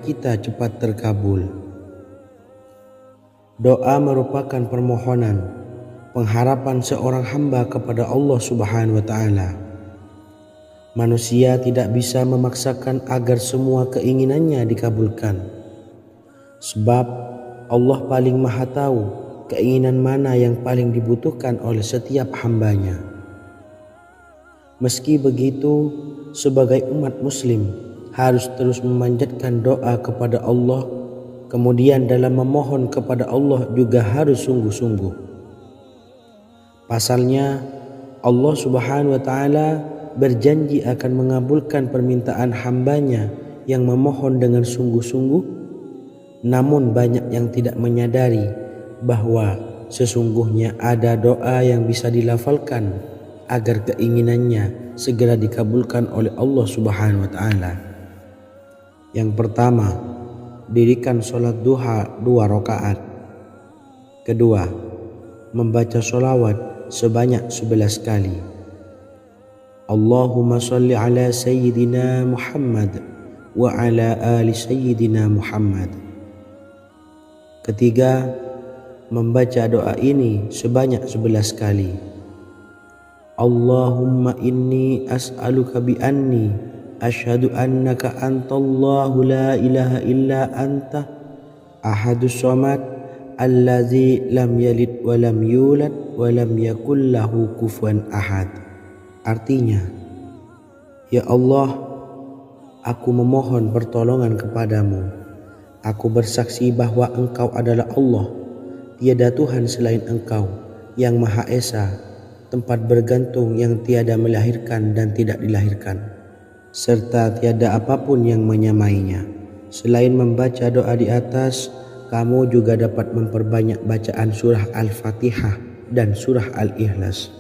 kita cepat terkabul. Doa merupakan permohonan, pengharapan seorang hamba kepada Allah Subhanahu wa Ta'ala. Manusia tidak bisa memaksakan agar semua keinginannya dikabulkan, sebab Allah paling maha tahu keinginan mana yang paling dibutuhkan oleh setiap hambanya. Meski begitu, sebagai umat muslim harus terus memanjatkan doa kepada Allah, kemudian dalam memohon kepada Allah juga harus sungguh-sungguh. Pasalnya Allah Subhanahu wa Ta'ala berjanji akan mengabulkan permintaan hambanya yang memohon dengan sungguh-sungguh. Namun banyak yang tidak menyadari bahwa sesungguhnya ada doa yang bisa dilafalkan agar keinginannya segera dikabulkan oleh Allah Subhanahu wa Ta'ala. Yang pertama, dirikan sholat duha 2 rakaat. Kedua, membaca sholawat sebanyak 11 kali. Allahumma sholli ala sayyidina Muhammad wa ala ali sayyidina Muhammad. Ketiga, membaca doa ini sebanyak 11 kali. Allahumma inni as'aluka bi anni asyhadu annaka antallahu la ilaha illa anta ahadus samad allazi lam yalid wa lam yulad wa lam yakul lahu kufuwan ahad. Artinya, ya Allah, aku memohon pertolongan kepadamu. Aku bersaksi bahwa Engkau adalah Allah, tiada Tuhan selain Engkau, yang Maha Esa, tempat bergantung yang tiada melahirkan dan tidak dilahirkan, serta tiada apapun yang menyamainya. Selain membaca doa di atas, kamu juga dapat memperbanyak bacaan surah Al-Fatihah dan surah Al-Ikhlas.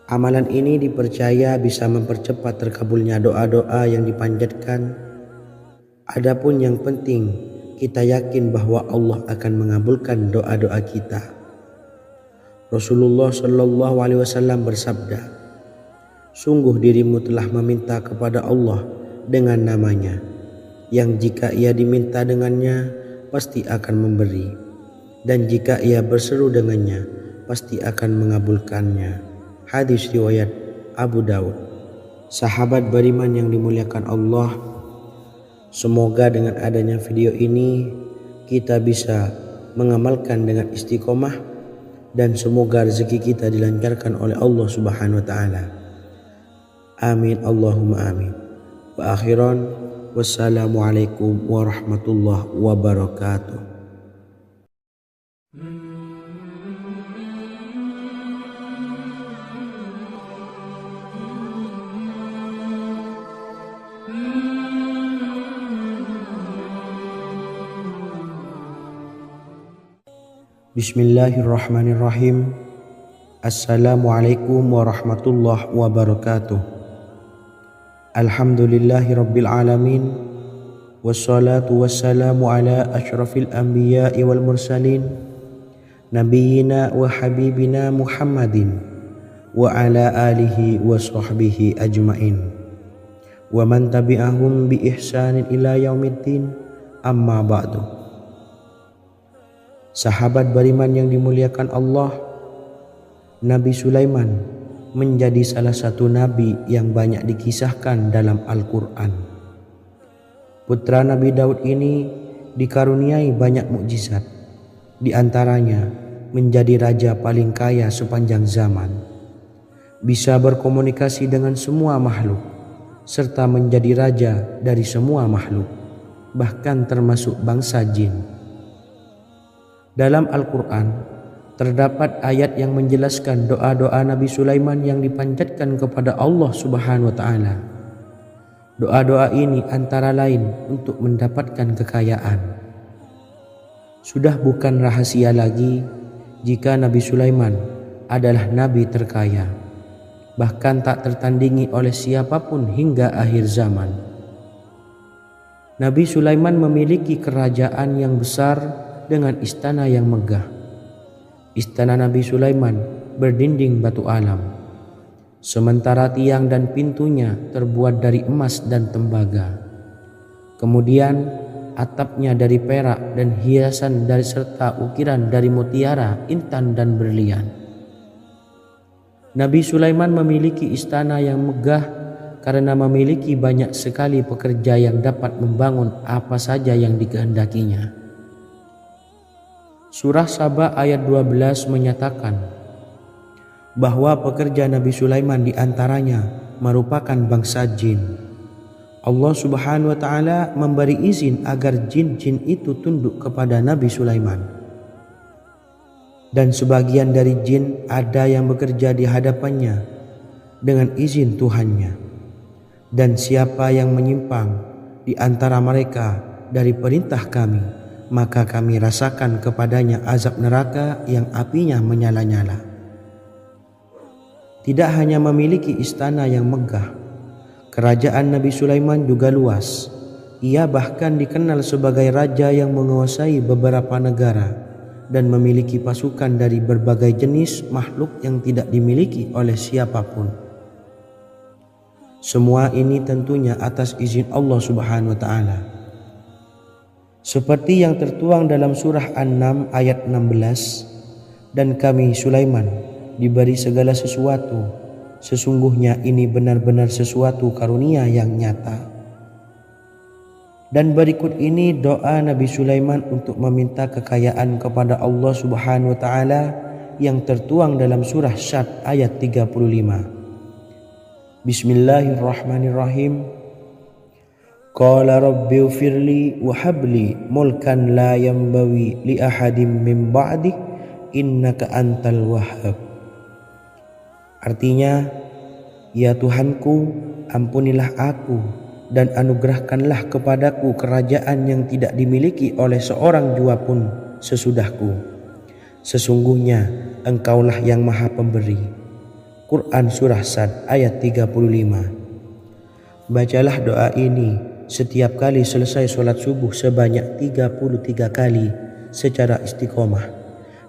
Amalan ini dipercaya bisa mempercepat terkabulnya doa-doa yang dipanjatkan. Adapun yang penting, kita yakin bahwa Allah akan mengabulkan doa-doa kita. Rasulullah Shallallahu Alaihi Wasallam bersabda, sungguh dirimu telah meminta kepada Allah dengan namanya, yang jika ia diminta dengannya pasti akan memberi, dan jika ia berseru dengannya pasti akan mengabulkannya. Hadis riwayat Abu Dawud. Sahabat beriman yang dimuliakan Allah, semoga dengan adanya video ini kita bisa mengamalkan dengan istiqomah, dan semoga rezeki kita dilancarkan oleh Allah Subhanahu wa Ta'ala. Amin Allahumma amin. Wa akhiran, wassalamualaikum warahmatullahi wabarakatuh. Bismillahirrahmanirrahim. Assalamualaikum warahmatullahi wabarakatuh. Alhamdulillahi rabbil alamin, wassalatu wassalamu ala asyrafil anbiya'i wal mursalin, nabiyyina wa habibina Muhammadin wa ala alihi wa sahbihi ajmain, wa man tabi'ahum bi ihsanin ila yaumiddin, amma ba'du. Sahabat beriman yang dimuliakan Allah, Nabi Sulaiman menjadi salah satu nabi yang banyak dikisahkan dalam Al-Quran. Putra Nabi Daud ini dikaruniai banyak mukjizat, di antaranya menjadi raja paling kaya sepanjang zaman, bisa berkomunikasi dengan semua makhluk, serta menjadi raja dari semua makhluk, bahkan termasuk bangsa jin. Dalam Al-Quran terdapat ayat yang menjelaskan doa-doa Nabi Sulaiman yang dipanjatkan kepada Allah Subhanahu wa Ta'ala. Doa-doa ini antara lain untuk mendapatkan kekayaan. Sudah bukan rahasia lagi jika Nabi Sulaiman adalah nabi terkaya, bahkan tak tertandingi oleh siapapun hingga akhir zaman. Nabi Sulaiman memiliki kerajaan yang besar dengan istana yang megah. Istana Nabi Sulaiman berdinding batu alam, sementara tiang dan pintunya terbuat dari emas dan tembaga. Kemudian atapnya dari perak dan hiasan dari serta ukiran dari mutiara, intan dan berlian. Nabi Sulaiman memiliki istana yang megah karena memiliki banyak sekali pekerja yang dapat membangun apa saja yang dikehendakinya. Surah Saba ayat 12 menyatakan bahwa pekerja Nabi Sulaiman diantaranya merupakan bangsa jin. Allah Subhanahu wa Ta'ala memberi izin agar jin-jin itu tunduk kepada Nabi Sulaiman. Dan sebagian dari jin ada yang bekerja di hadapannya dengan izin Tuhannya. Dan siapa yang menyimpang di antara mereka dari perintah kami, maka kami rasakan kepadanya azab neraka yang apinya menyala-nyala. Tidak hanya memiliki istana yang megah, kerajaan Nabi Sulaiman juga luas. Ia bahkan dikenal sebagai raja yang menguasai beberapa negara dan memiliki pasukan dari berbagai jenis makhluk yang tidak dimiliki oleh siapapun. Semua ini tentunya atas izin Allah Subhanahu wa Ta'ala. Seperti yang tertuang dalam surah An-Naml ayat 16, dan kami Sulaiman diberi segala sesuatu. Sesungguhnya ini benar-benar sesuatu karunia yang nyata. Dan berikut ini doa Nabi Sulaiman untuk meminta kekayaan kepada Allah Subhanahu wa Ta'ala yang tertuang dalam surah Syad ayat 35. Bismillahirrahmanirrahim. Qala rabbi ufirli wa habli mulkan la yanbawi li ahadim min ba'di innaka antal wahhab. Artinya, ya Tuhanku, ampunilah aku dan anugerahkanlah kepadaku kerajaan yang tidak dimiliki oleh seorang jua pun sesudahku. Sesungguhnya Engkaulah yang Maha Pemberi. Quran Surah Sad ayat 35. Bacalah doa ini setiap kali selesai sholat subuh sebanyak 33 kali secara istiqomah.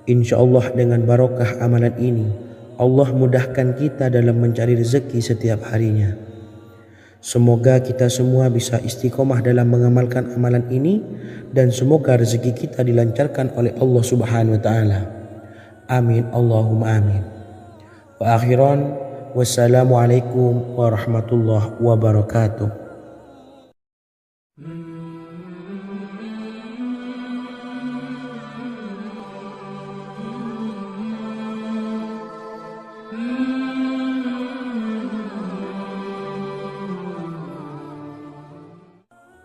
Insya Allah dengan barokah amalan ini, Allah mudahkan kita dalam mencari rezeki setiap harinya. Semoga kita semua bisa istiqomah dalam mengamalkan amalan ini dan semoga rezeki kita dilancarkan oleh Allah Subhanahu wa Ta'ala. Amin Allahumma amin. Wa akhiran, wassalamualaikum warahmatullahi wabarakatuh.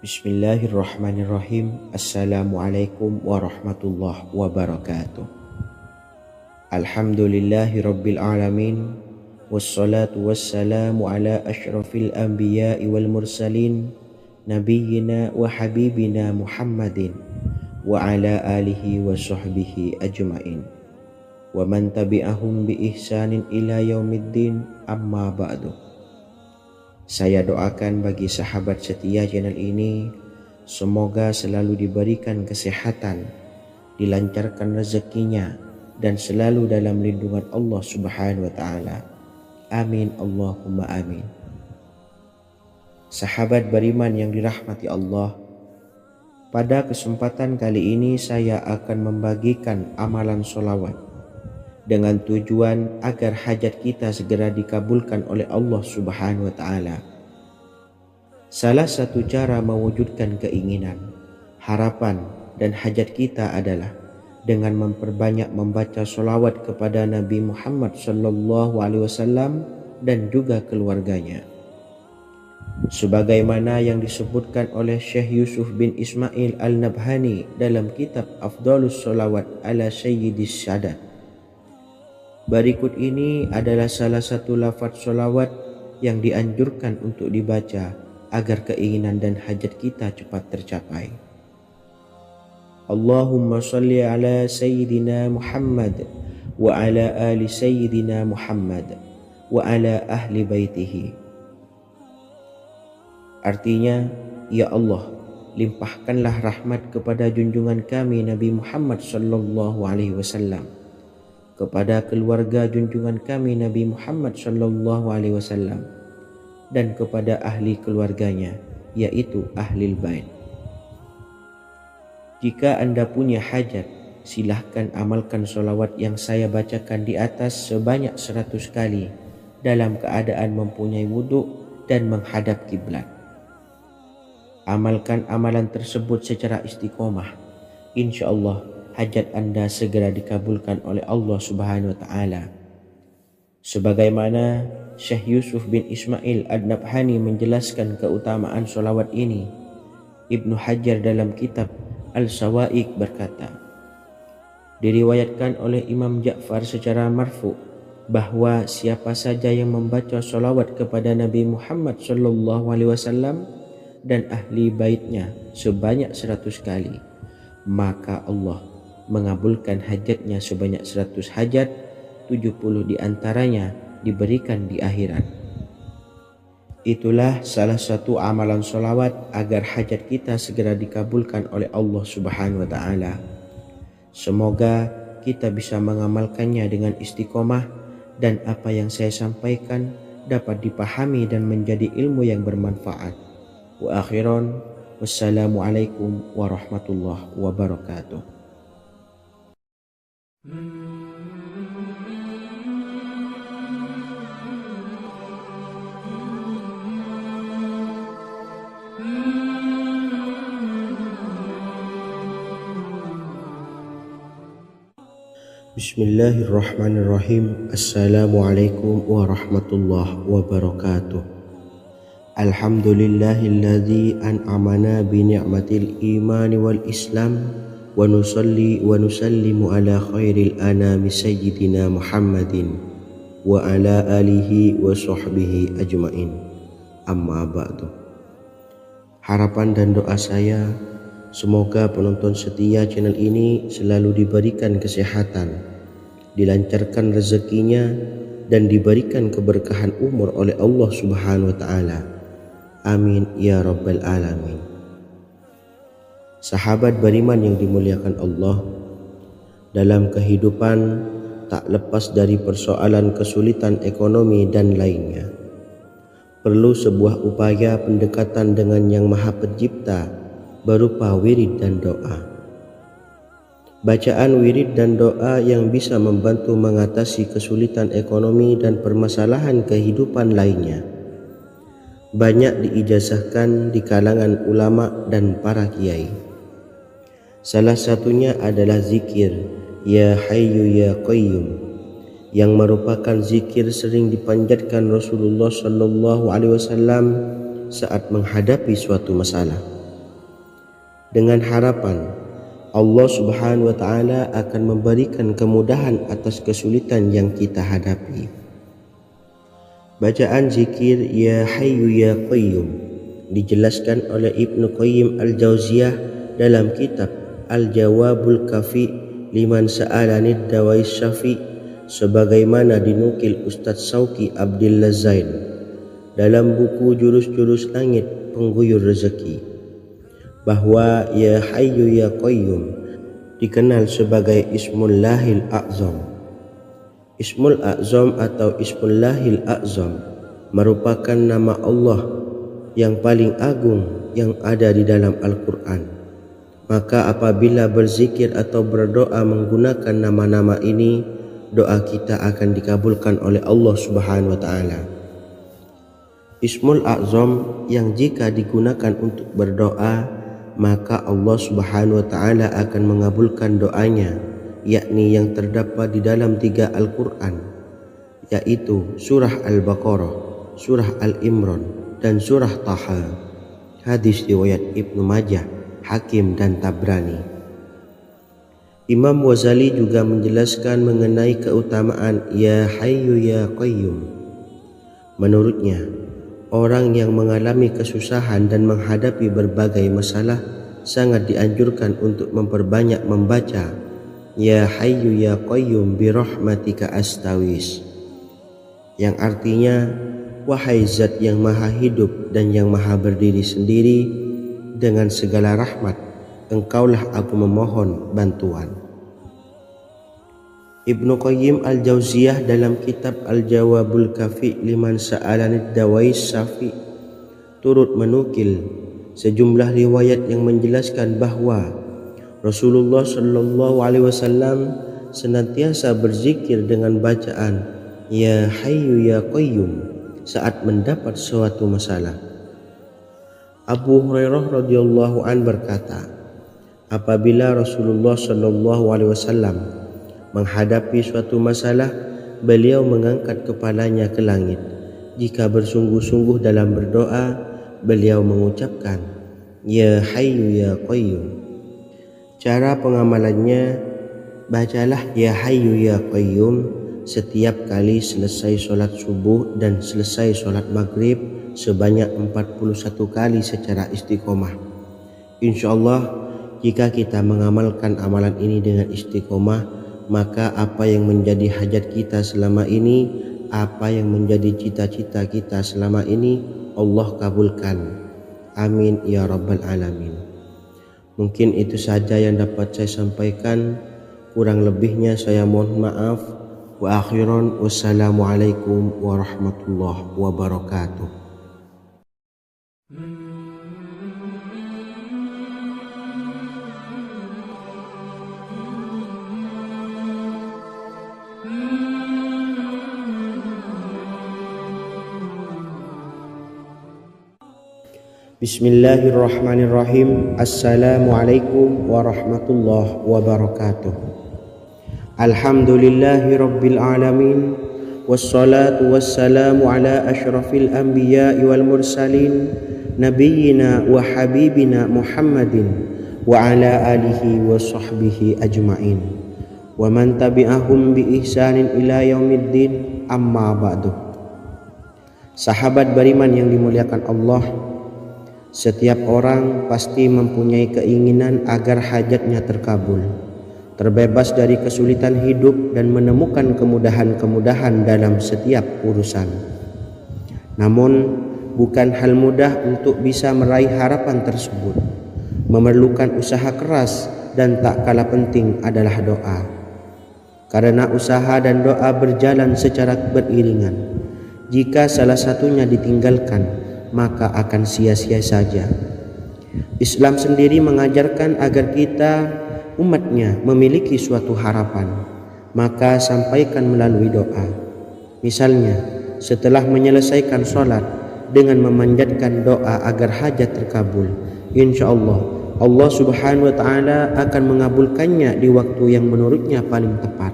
Bismillahirrahmanirrahim. Assalamualaikum warahmatullahi wabarakatuh. Alhamdulillahi rabbil alamin. Wassalatu wassalamu ala ashrafil anbiya'i wal mursalin, nabiyyina wa habibina Muhammadin wa ala alihi wa sahbihi ajma'in wa man tabi'ahum bi ihsanin ila yaumiddin, amma ba'du. Saya doakan bagi sahabat setia channel ini, semoga selalu diberikan kesehatan, dilancarkan rezekinya, dan selalu dalam lindungan Allah Subhanahu wa Ta'ala. Amin Allahumma amin. Sahabat beriman yang dirahmati Allah, pada kesempatan kali ini saya akan membagikan amalan sholawat dengan tujuan agar hajat kita segera dikabulkan oleh Allah Subhanahu wa Ta'ala. Salah satu cara mewujudkan keinginan, harapan, dan hajat kita adalah dengan memperbanyak membaca sholawat kepada Nabi Muhammad SAW dan juga keluarganya. Sebagaimana yang disebutkan oleh Syekh Yusuf bin Ismail Al-Nabhani dalam kitab Afdhalus Sholawat ala Sayyidis Sadat. Berikut ini adalah salah satu lafaz sholawat yang dianjurkan untuk dibaca agar keinginan dan hajat kita cepat tercapai. Allahumma salli ala Sayyidina Muhammad wa ala ali Sayyidina Muhammad wa ala ahli baitihi. Artinya, ya Allah, limpahkanlah rahmat kepada junjungan kami Nabi Muhammad SAW, kepada keluarga junjungan kami Nabi Muhammad SAW, dan kepada ahli keluarganya, yaitu ahlil bait. Jika Anda punya hajat, silahkan amalkan solawat yang saya bacakan di atas sebanyak 100 kali dalam keadaan mempunyai wudhu dan menghadap kiblat. Amalkan amalan tersebut secara istiqomah. Insya Allah hajat Anda segera dikabulkan oleh Allah Subhanahu wa Ta'ala. Sebagaimana Syekh Yusuf bin Ismail Ad-Nabhani menjelaskan keutamaan solawat ini, Ibnu Hajar dalam kitab Al-Sawa'iq berkata, diriwayatkan oleh Imam Ja'far secara marfu bahwa siapa saja yang membaca solawat kepada Nabi Muhammad SAW dan ahli baitnya sebanyak 100 kali, maka Allah mengabulkan hajatnya sebanyak 100 hajat, 70 diantaranya diberikan di akhirat. Itulah salah satu amalan solawat agar hajat kita segera dikabulkan oleh Allah Subhanahu wa Ta'ala. Semoga kita bisa mengamalkannya dengan istiqomah dan apa yang saya sampaikan dapat dipahami dan menjadi ilmu yang bermanfaat. Wa akhiran, wassalamualaikum warahmatullahi wabarakatuh. Bismillahirrahmanirrahim. Assalamualaikum warahmatullahi wabarakatuh. Alhamdulillahilladzi an'amana bi ni'matil imani wal islam wa nusalli wa nusallimu ala khairil anami sayyidina Muhammadin wa ala alihi wa sahbihi ajmain. Amma ba'du. Harapan dan doa saya, semoga penonton setia channel ini selalu diberikan kesehatan, dilancarkan rezekinya, dan diberikan keberkahan umur oleh Allah Subhanahu wa Ta'ala. Amin ya rabbal alamin. Sahabat beriman yang dimuliakan Allah, dalam kehidupan tak lepas dari persoalan kesulitan ekonomi dan lainnya. Perlu sebuah upaya pendekatan dengan Yang Maha Pencipta berupa wirid dan doa. Bacaan wirid dan doa yang bisa membantu mengatasi kesulitan ekonomi dan permasalahan kehidupan lainnya banyak diijazahkan di kalangan ulama dan para kiai. Salah satunya adalah zikir Ya Hayyu Ya Qayyum, yang merupakan zikir sering dipanjatkan Rasulullah SAW saat menghadapi suatu masalah, dengan harapan Allah Subhanahu wa Ta'ala akan memberikan kemudahan atas kesulitan yang kita hadapi. Bacaan zikir Ya Hayyu Ya Qayyum dijelaskan oleh Ibnu Qayyim Al-Jauziyah dalam kitab Al-Jawabul Kafi liman sa'alanid dawais syafi, sebagaimana dinukil Ustadz Sauki Abdillah Zain dalam buku Jurus-Jurus Langit Pengguyur Rezeki, bahwa Ya Hayyu Ya Qayyum dikenal sebagai Ismullahil A'zam. Ismul A'zam atau Ismullahil A'zam merupakan nama Allah yang paling agung yang ada di dalam Al-Quran. Maka apabila berzikir atau berdoa menggunakan nama-nama ini, doa kita akan dikabulkan oleh Allah Subhanahu wa Ta'ala. Ismul A'zam yang jika digunakan untuk berdoa, maka Allah Subhanahu wa Ta'ala akan mengabulkan doanya, yakni yang terdapat di dalam 3 Al-Quran, yaitu surah Al-Baqarah, surah Al-Imran, dan surah Taha. Hadis riwayat Ibnu Majah, Hakim, dan Tabrani. Imam Ghazali juga menjelaskan mengenai keutamaan Ya Hayyu Ya Qayyum. Menurutnya, orang yang mengalami kesusahan dan menghadapi berbagai masalah sangat dianjurkan untuk memperbanyak membaca Ya Hayyu Ya Qayyum bi rahmatika astawis, yang artinya wahai zat yang maha hidup dan yang maha berdiri sendiri, dengan segala rahmat engkaulah aku memohon bantuan. Ibnu Qayyim Al-Jauziyah dalam kitab Al-Jawabul Kafi liman sa'alanid dawais syafi turut menukil sejumlah riwayat yang menjelaskan bahwa Rasulullah Shallallahu Alaihi Wasallam senantiasa berzikir dengan bacaan Ya Hayyu Ya Qayyum saat mendapat suatu masalah. Abu Hurairah radhiyallahu an berkata, apabila Rasulullah Shallallahu Alaihi Wasallam menghadapi suatu masalah, beliau mengangkat kepalanya ke langit. Jika bersungguh-sungguh dalam berdoa, beliau mengucapkan Ya Hayyu Ya Qayyum. Cara pengamalannya, bacalah Ya Hayyu Ya Qayyum setiap kali selesai sholat subuh dan selesai sholat maghrib sebanyak 41 kali secara istiqomah. Insyaallah, jika kita mengamalkan amalan ini dengan istiqomah, maka apa yang menjadi hajat kita selama ini, apa yang menjadi cita-cita kita selama ini, Allah kabulkan. Amin ya rabbal alamin. Mungkin itu saja yang dapat saya sampaikan. Kurang lebihnya saya mohon maaf. Wa akhiran, wassalamualaikum warahmatullahi wabarakatuh. Bismillahirrahmanirrahim. Assalamualaikum warahmatullahi wabarakatuh. Alhamdulillahi rabbil alamin. Wassalatu wassalamu ala ashrafil anbiya'i wal mursalin nabiyyina wa habibina Muhammadin wa ala alihi wa sahbihi ajma'in wa man tabi'ahum bi ihsanin ila yaumiddin, amma ba'du. Sahabat beriman yang dimuliakan Allah, setiap orang pasti mempunyai keinginan agar hajatnya terkabul, terbebas dari kesulitan hidup dan menemukan kemudahan-kemudahan dalam setiap urusan. Namun, bukan hal mudah untuk bisa meraih harapan tersebut. Memerlukan usaha keras dan tak kalah penting adalah doa. Karena usaha dan doa berjalan secara beriringan. Jika salah satunya ditinggalkan, maka akan sia-sia saja. Islam sendiri mengajarkan agar kita umatnya memiliki suatu harapan, maka sampaikan melalui doa. Misalnya, setelah menyelesaikan sholat dengan memanjatkan doa agar hajat terkabul, insyaallah Allah Subhanahu wa Ta'ala akan mengabulkannya di waktu yang menurutnya paling tepat.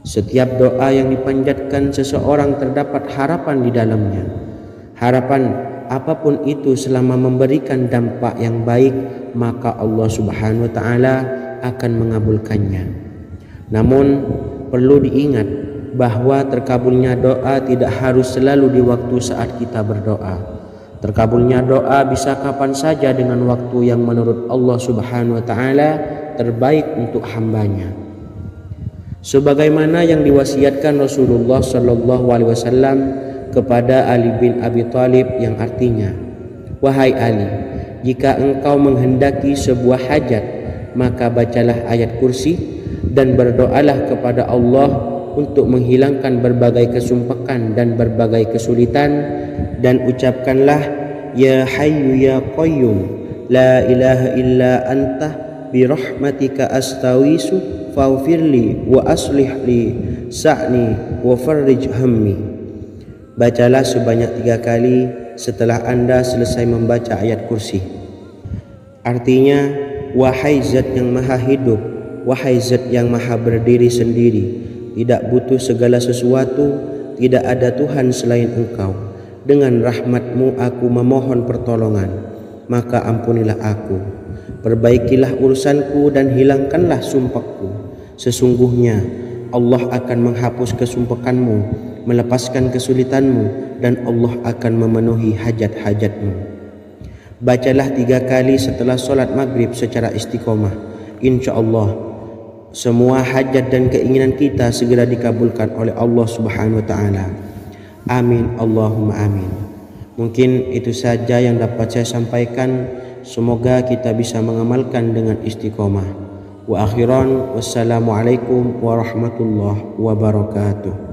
Setiap doa yang dipanjatkan seseorang terdapat harapan di dalamnya. Harapan apapun itu selama memberikan dampak yang baik, maka Allah Subhanahu wa Ta'ala akan mengabulkannya. Namun perlu diingat bahwa terkabulnya doa tidak harus selalu di waktu saat kita berdoa. Terkabulnya doa bisa kapan saja dengan waktu yang menurut Allah Subhanahu wa Ta'ala terbaik untuk hambanya. Sebagaimana yang diwasiatkan Rasulullah Shallallahu Alaihi Wasallam kepada Ali bin Abi Thalib, yang artinya, wahai Ali, jika engkau menghendaki sebuah hajat, maka bacalah ayat kursi dan berdoalah kepada Allah untuk menghilangkan berbagai kesumpakan dan berbagai kesulitan, dan ucapkanlah Ya Hayyu Ya Qayyum la ilaha illa anta birahmatika astawisu faghfirli wa aslih li sa'ni wa farrij hammi. Bacalah sebanyak 3 kali setelah Anda selesai membaca ayat kursi. Artinya, wahai zat yang maha hidup, wahai zat yang maha berdiri sendiri, tidak butuh segala sesuatu, tidak ada Tuhan selain Engkau. Dengan rahmat-Mu aku memohon pertolongan, maka ampunilah aku. Perbaikilah urusanku dan hilangkanlah sumpahku. Sesungguhnya Allah akan menghapus kesumpahanmu, melepaskan kesulitanmu, dan Allah akan memenuhi hajat-hajatmu. Bacalah 3 kali setelah sholat maghrib secara istiqomah. InsyaAllah semua hajat dan keinginan kita segera dikabulkan oleh Allah Subhanahu wa Ta'ala. Amin Allahumma amin. Mungkin itu saja yang dapat saya sampaikan. Semoga kita bisa mengamalkan dengan istiqomah. Wa akhiran, wassalamualaikum warahmatullahi wabarakatuh.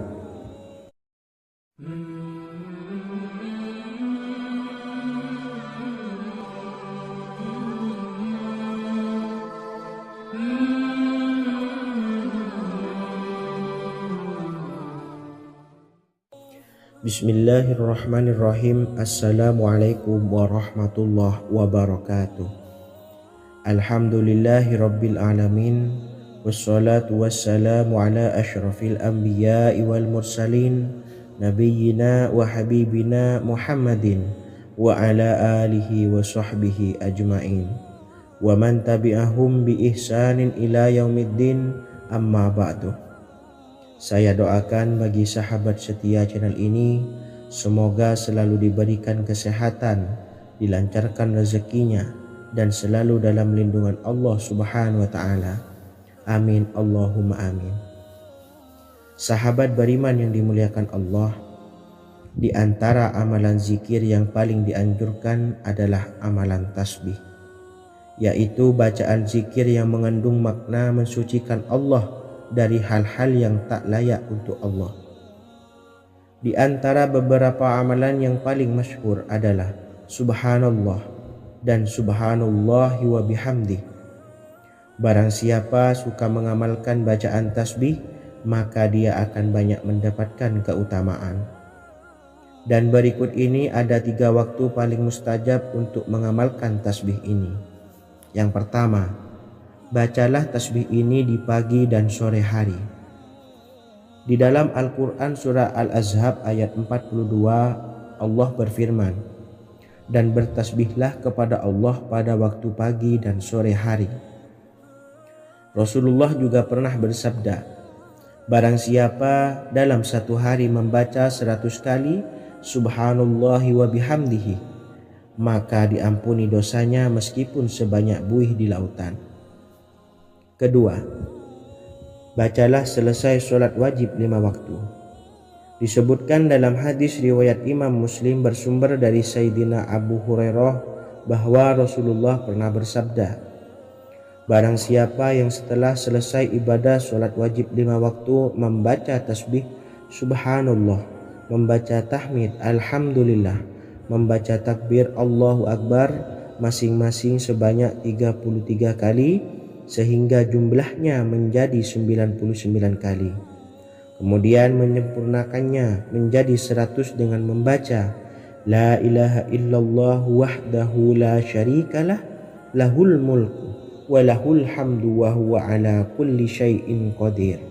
Bismillahirrahmanirrahim. Assalamualaikum warahmatullahi wabarakatuh. Alhamdulillahi rabbil alamin. Wassalatu wassalamu ala ashrafil anbiya'i wal mursalin, nabiyyina wa habibina Muhammadin wa ala alihi wa sahbihi ajma'in, wa man tabi'ahum bi ihsanin ila yaumiddin, amma ba'du. Saya doakan bagi sahabat setia channel ini, semoga selalu diberikan kesehatan, dilancarkan rezekinya, dan selalu dalam lindungan Allah Subhanahu wa Ta'ala. Amin Allahumma amin. Sahabat beriman yang dimuliakan Allah, di antara amalan zikir yang paling dianjurkan adalah amalan tasbih, yaitu bacaan zikir yang mengandung makna mensucikan Allah dari hal-hal yang tak layak untuk Allah. Di antara beberapa amalan yang paling masyhur adalah Subhanallah dan Subhanallahi wa bihamdih. Barang siapa suka mengamalkan bacaan tasbih, maka dia akan banyak mendapatkan keutamaan. Dan berikut ini ada 3 waktu paling mustajab untuk mengamalkan tasbih ini. Yang pertama, bacalah tasbih ini di pagi dan sore hari. Di dalam Al-Quran surah Al-Ahzab ayat 42, Allah berfirman, dan bertasbihlah kepada Allah pada waktu pagi dan sore hari. Rasulullah juga pernah bersabda, barang siapa dalam satu hari membaca 100 kali Subhanallahi wa bihamdihi, maka diampuni dosanya meskipun sebanyak buih di lautan. Kedua, bacalah selesai sholat wajib 5 waktu. Disebutkan dalam hadis riwayat Imam Muslim bersumber dari Sayyidina Abu Hurairah bahwa Rasulullah pernah bersabda, barang siapa yang setelah selesai ibadah sholat wajib 5 waktu membaca tasbih Subhanallah, membaca tahmid Alhamdulillah, membaca takbir Allahu Akbar masing-masing sebanyak 33 kali, sehingga jumlahnya menjadi 99 kali. Kemudian menyempurnakannya menjadi 100 dengan membaca La ilaha illallah wahdahu la syarikalah, lahul mulku wa lahul hamdu wa huwa ala kulli syai'in qadir.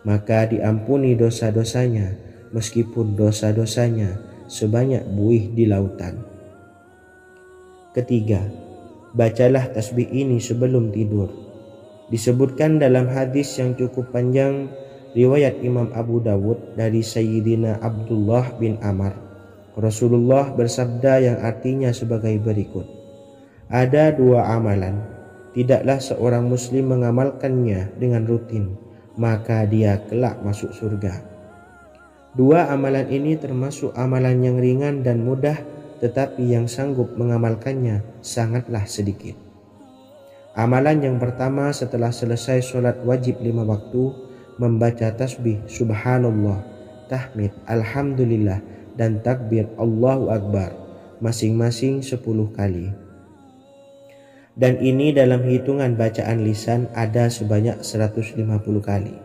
Maka diampuni dosa-dosanya meskipun dosa-dosanya sebanyak buih di lautan. Ketiga, bacalah tasbih ini sebelum tidur. Disebutkan dalam hadis yang cukup panjang riwayat Imam Abu Dawud dari Sayyidina Abdullah bin Amr, Rasulullah bersabda yang artinya sebagai berikut, ada 2 amalan, tidaklah seorang muslim mengamalkannya dengan rutin, maka dia kelak masuk surga. 2 amalan ini termasuk amalan yang ringan dan mudah, tetapi yang sanggup mengamalkannya sangatlah sedikit. Amalan yang pertama setelah selesai sholat wajib 5 waktu, membaca tasbih Subhanallah, tahmid Alhamdulillah, dan takbir Allahu Akbar masing-masing 10 kali. Dan ini dalam hitungan bacaan lisan ada sebanyak 150 kali,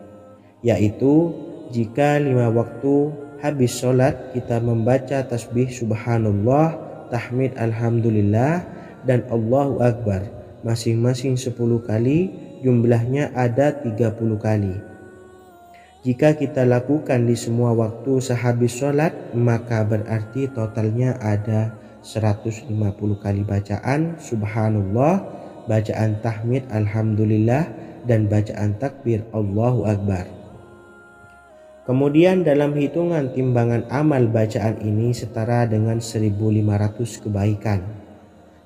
yaitu jika 5 waktu habis sholat kita membaca tasbih Subhanallah, tahmid Alhamdulillah, dan Allahu Akbar masing-masing 10 kali, jumlahnya ada 30 kali. Jika kita lakukan di semua waktu sehabis sholat, maka berarti totalnya ada 150 kali bacaan Subhanallah, bacaan tahmid Alhamdulillah, dan bacaan takbir Allahu Akbar. Kemudian dalam hitungan timbangan amal bacaan ini setara dengan 1500 kebaikan.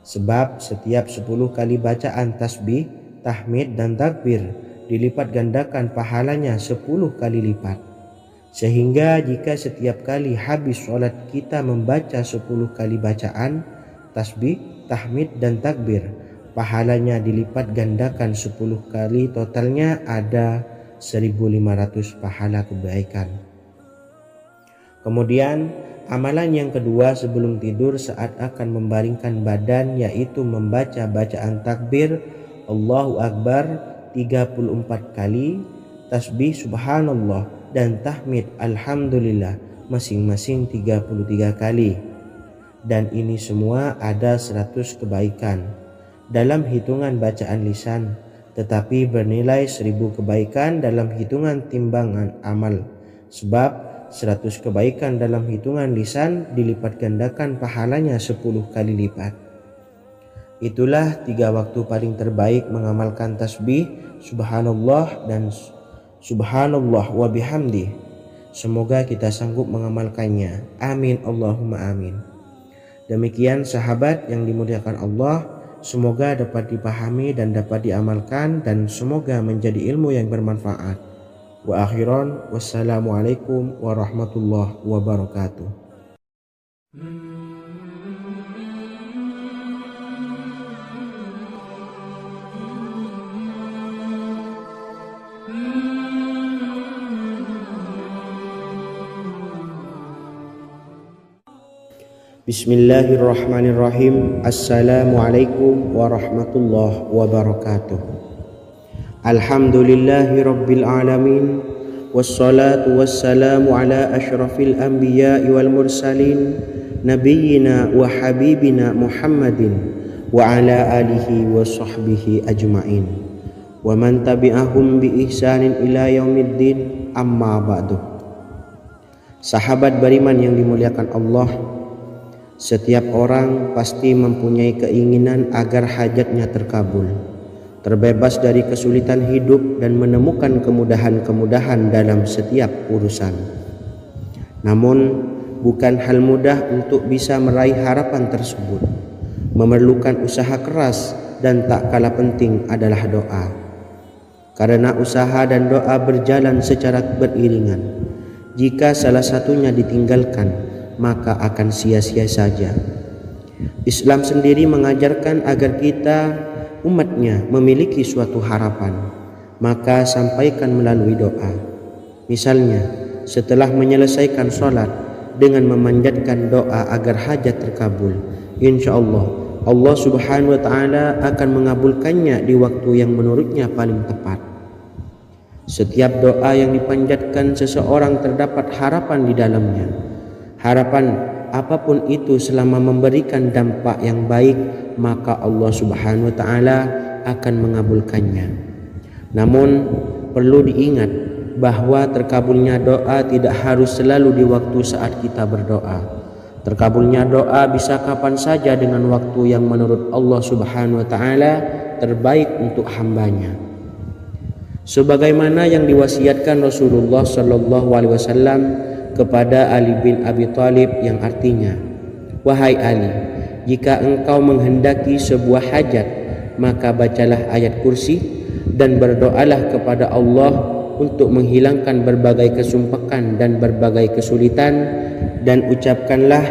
Sebab setiap 10 kali bacaan tasbih, tahmid, dan takbir dilipat gandakan pahalanya 10 kali lipat. Sehingga jika setiap kali habis sholat kita membaca 10 kali bacaan tasbih, tahmid, dan takbir, pahalanya dilipat gandakan 10 kali, totalnya ada 1500 pahala kebaikan. Kemudian amalan yang kedua sebelum tidur saat akan membaringkan badan, yaitu membaca bacaan takbir Allahu Akbar 34 kali, tasbih Subhanallah, dan tahmid Alhamdulillah masing-masing 33 kali. Dan ini semua ada 100 kebaikan dalam hitungan bacaan lisan, tetapi bernilai 1000 kebaikan dalam hitungan timbangan amal. Sebab 100 kebaikan dalam hitungan lisan dilipat gandakan pahalanya 10 kali lipat. Itulah 3 waktu paling terbaik mengamalkan tasbih subhanallah dan subhanallah wa bihamdi. Semoga kita sanggup mengamalkannya. Amin Allahumma amin. Demikian sahabat yang dimuliakan Allah, semoga dapat dipahami dan dapat diamalkan, dan semoga menjadi ilmu yang bermanfaat. Wa akhiran, wassalamualaikum warahmatullahi wabarakatuh. Bismillahirrahmanirrahim. Assalamualaikum warahmatullahi wabarakatuh. Alhamdulillahi rabbil alamin, wassalatu wassalamu ala ashrafil anbiya'i wal mursalin, nabiyyina wa habibina Muhammadin wa ala alihi wa sahbihi ajma'in, wa man tabi'ahum bi ihsanin ila yaumiddin, amma ba'du. Sahabat beriman yang dimuliakan Allah, setiap orang pasti mempunyai keinginan agar hajatnya terkabul, terbebas dari kesulitan hidup dan menemukan kemudahan-kemudahan dalam setiap urusan. Namun, bukan hal mudah untuk bisa meraih harapan tersebut. Memerlukan usaha keras, dan tak kalah penting adalah doa. Karena usaha dan doa berjalan secara beriringan. Jika salah satunya ditinggalkan, maka akan sia-sia saja. Islam sendiri mengajarkan agar kita umatnya memiliki suatu harapan, maka sampaikan melalui doa. Misalnya, setelah menyelesaikan sholat dengan memanjatkan doa agar hajat terkabul, insya Allah subhanahu wa ta'ala akan mengabulkannya di waktu yang menurutnya paling tepat. Setiap doa yang dipanjatkan seseorang terdapat harapan di dalamnya. Harapan apapun itu selama memberikan dampak yang baik, maka Allah subhanahu wa ta'ala akan mengabulkannya. Namun perlu diingat bahwa terkabulnya doa tidak harus selalu di waktu saat kita berdoa. Terkabulnya doa bisa kapan saja dengan waktu yang menurut Allah subhanahu wa ta'ala terbaik untuk hambanya. Sebagaimana yang diwasiatkan Rasulullah sallallahu alaihi wasallam kepada Ali bin Abi Thalib, yang artinya, wahai Ali, jika engkau menghendaki sebuah hajat, maka bacalah ayat kursi dan berdoalah kepada Allah untuk menghilangkan berbagai kesumpakan dan berbagai kesulitan, dan ucapkanlah,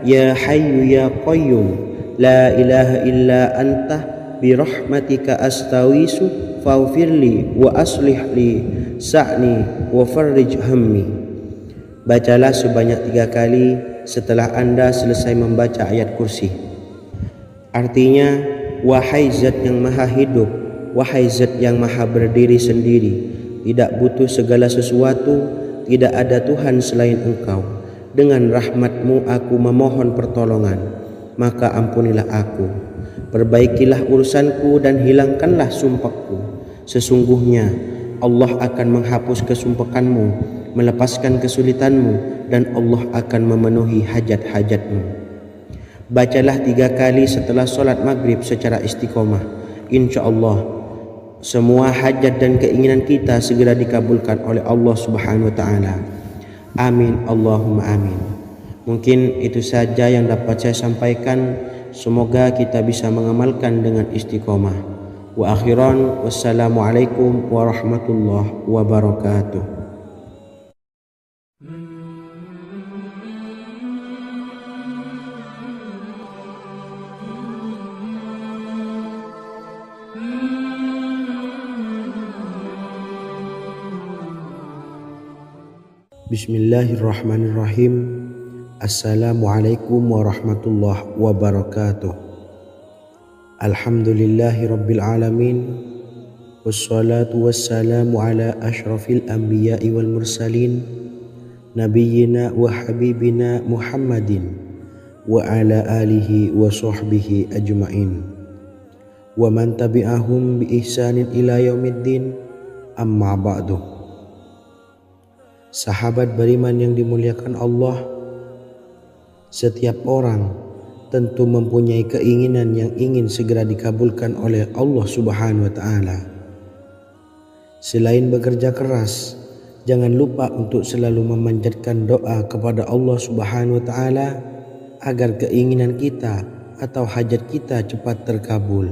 ya hayyu ya qayyum la ilaha illa anta birahmatika astawisu faghfirli wa aslih li sa'ni wa farrij hammi. Bacalah sebanyak 3 kali setelah Anda selesai membaca ayat kursi. Artinya, wahai zat yang maha hidup, wahai zat yang maha berdiri sendiri, tidak butuh segala sesuatu, tidak ada Tuhan selain Engkau. Dengan rahmat-Mu aku memohon pertolongan, maka ampunilah aku. Perbaikilah urusanku dan hilangkanlah sumpahku. Sesungguhnya Allah akan menghapus kesumpahanmu, melepaskan kesulitanmu, dan Allah akan memenuhi hajat-hajatmu. Bacalah 3 kali setelah sholat maghrib secara istiqomah. Insya Allah semua hajat dan keinginan kita segera dikabulkan oleh Allah subhanahu wa ta'ala. Amin Allahumma amin. Mungkin itu saja yang dapat saya sampaikan. Semoga kita bisa mengamalkan dengan istiqomah. Wa akhiran, wassalamualaikum warahmatullahi wabarakatuh. Bismillahirrahmanirrahim. Assalamualaikum warahmatullahi wabarakatuh. Alhamdulillahi rabbil alamin, wassalatu wassalamu ala ashrafil anbiya'i wal mursalin, nabiyyina wa habibina Muhammadin wa ala alihi wa sahbihi ajma'in wa man tabi'ahum bi ihsanin ila yaumiddin, amma ba'du. Sahabat beriman yang dimuliakan Allah, setiap orang tentu mempunyai keinginan yang ingin segera dikabulkan oleh Allah Subhanahu wa Ta'ala. Selain bekerja keras, jangan lupa untuk selalu memanjatkan doa kepada Allah Subhanahu wa Ta'ala agar keinginan kita atau hajat kita cepat terkabul.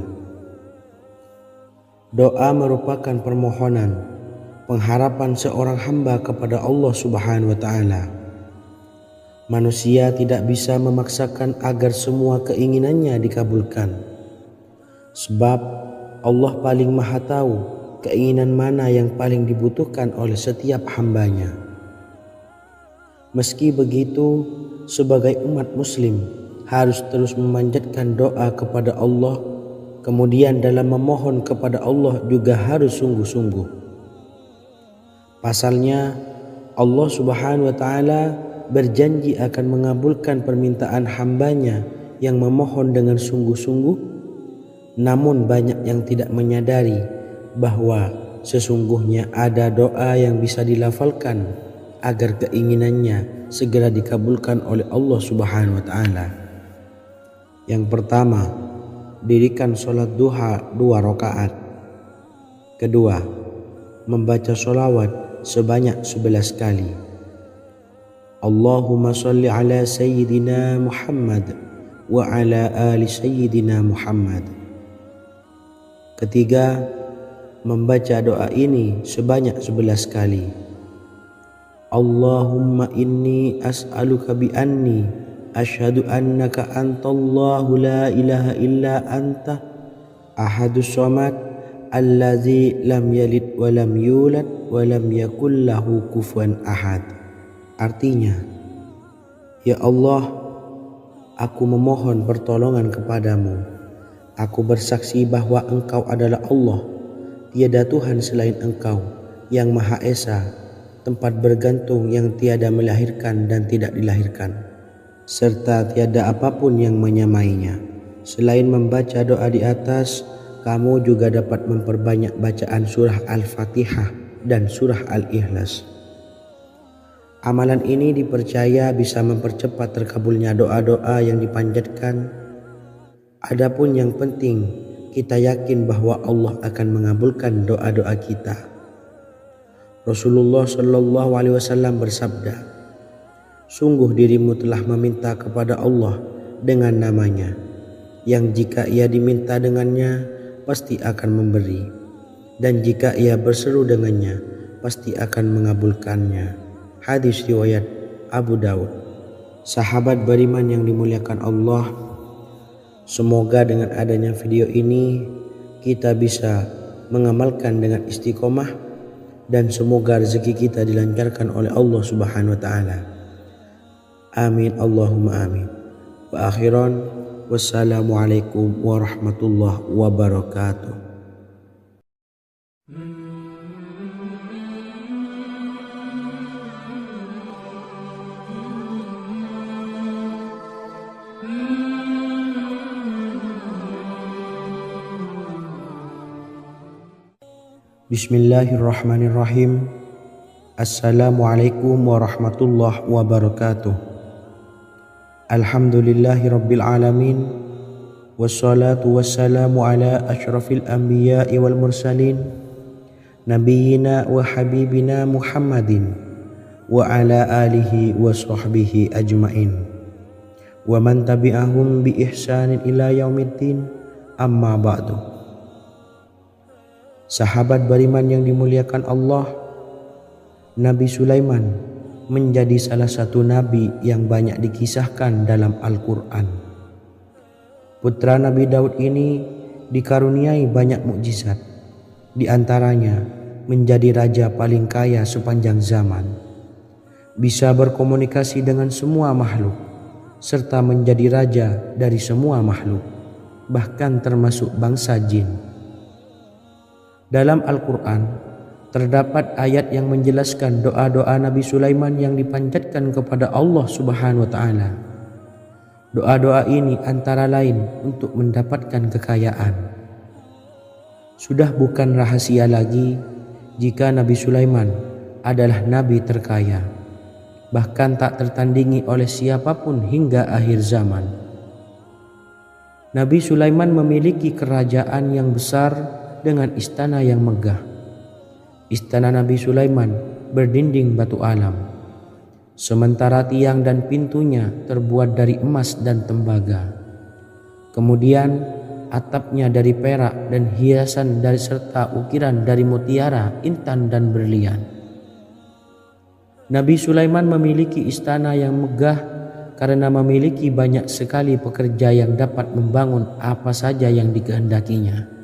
Doa merupakan permohonan, pengharapan seorang hamba kepada Allah Subhanahu wa Ta'ala. Manusia tidak bisa memaksakan agar semua keinginannya dikabulkan, sebab Allah paling maha tahu keinginan mana yang paling dibutuhkan oleh setiap hambanya. Meski begitu, sebagai umat muslim harus terus memanjatkan doa kepada Allah, kemudian dalam memohon kepada Allah juga harus sungguh-sungguh. Pasalnya Allah Subhanahu wa Ta'ala berjanji akan mengabulkan permintaan hambanya yang memohon dengan sungguh-sungguh. Namun banyak yang tidak menyadari bahwa sesungguhnya ada doa yang bisa dilafalkan agar keinginannya segera dikabulkan oleh Allah Subhanahu wa Ta'ala. Yang pertama, dirikan sholat duha 2 rakaat. Kedua, membaca sholawat sebanyak 11 kali. Allahumma salli ala Sayyidina Muhammad wa ala ali Sayyidina Muhammad. Ketiga, membaca doa ini sebanyak 11 kali. Allahumma inni as'aluka bi anni asyhadu annaka antallahu la ilaha illa anta ahadus somad allazi lam yalid wa lam yulad wa lam yakul lahu kufuwan ahad. Artinya, ya Allah, aku memohon pertolongan kepadamu. Aku bersaksi bahwa Engkau adalah Allah, tiada Tuhan selain Engkau, yang Maha Esa, tempat bergantung yang tiada melahirkan dan tidak dilahirkan, serta tiada apapun yang menyamainya. Selain membaca doa di atas, kamu juga dapat memperbanyak bacaan surah Al-Fatihah dan surah Al-Ikhlas. Amalan ini dipercaya bisa mempercepat terkabulnya doa-doa yang dipanjatkan. Adapun yang penting, kita yakin bahwa Allah akan mengabulkan doa-doa kita. Rasulullah Shallallahu Alaihi Wasallam bersabda, sungguh dirimu telah meminta kepada Allah dengan namanya, yang jika ia diminta dengannya, pasti akan memberi, dan jika ia berseru dengannya, pasti akan mengabulkannya. Hadis riwayat Abu Daud. Sahabat beriman yang dimuliakan Allah, semoga dengan adanya video ini kita bisa mengamalkan dengan istiqomah, dan semoga rezeki kita dilancarkan oleh Allah Subhanahu wa Ta'ala. Amin Allahumma amin. Wa akhiran, wassalamualaikum warahmatullahi wabarakatuh. Bismillahirrahmanirrahim. Assalamualaikum warahmatullahi wabarakatuh. Alhamdulillahi rabbil alamin, wassalatu wassalamu ala asyrafil anbiya'i wal mursalin, nabiyyina wa habibina Muhammadin wa ala alihi wa sahbihi ajma'in wa man tabi'ahum bi ihsanin ila yaumiddin, amma ba'du. Sahabat beriman yang dimuliakan Allah, Nabi Sulaiman menjadi salah satu nabi yang banyak dikisahkan dalam Al-Quran. Putra Nabi Daud ini dikaruniai banyak mukjizat, di antaranya menjadi raja paling kaya sepanjang zaman, bisa berkomunikasi dengan semua makhluk, serta menjadi raja dari semua makhluk, bahkan termasuk bangsa jin. Dalam Al-Quran, terdapat ayat yang menjelaskan doa-doa Nabi Sulaiman yang dipanjatkan kepada Allah Subhanahu wa taala. Doa-doa ini antara lain untuk mendapatkan kekayaan. Sudah bukan rahasia lagi jika Nabi Sulaiman adalah nabi terkaya, bahkan tak tertandingi oleh siapapun hingga akhir zaman. Nabi Sulaiman memiliki kerajaan yang besar dengan istana yang megah. Istana Nabi Sulaiman berdinding batu alam, sementara tiang dan pintunya terbuat dari emas dan tembaga. Kemudian atapnya dari perak dan hiasan dari serta ukiran dari mutiara, intan dan berlian. Nabi Sulaiman memiliki istana yang megah karena memiliki banyak sekali pekerja yang dapat membangun apa saja yang dikehendakinya.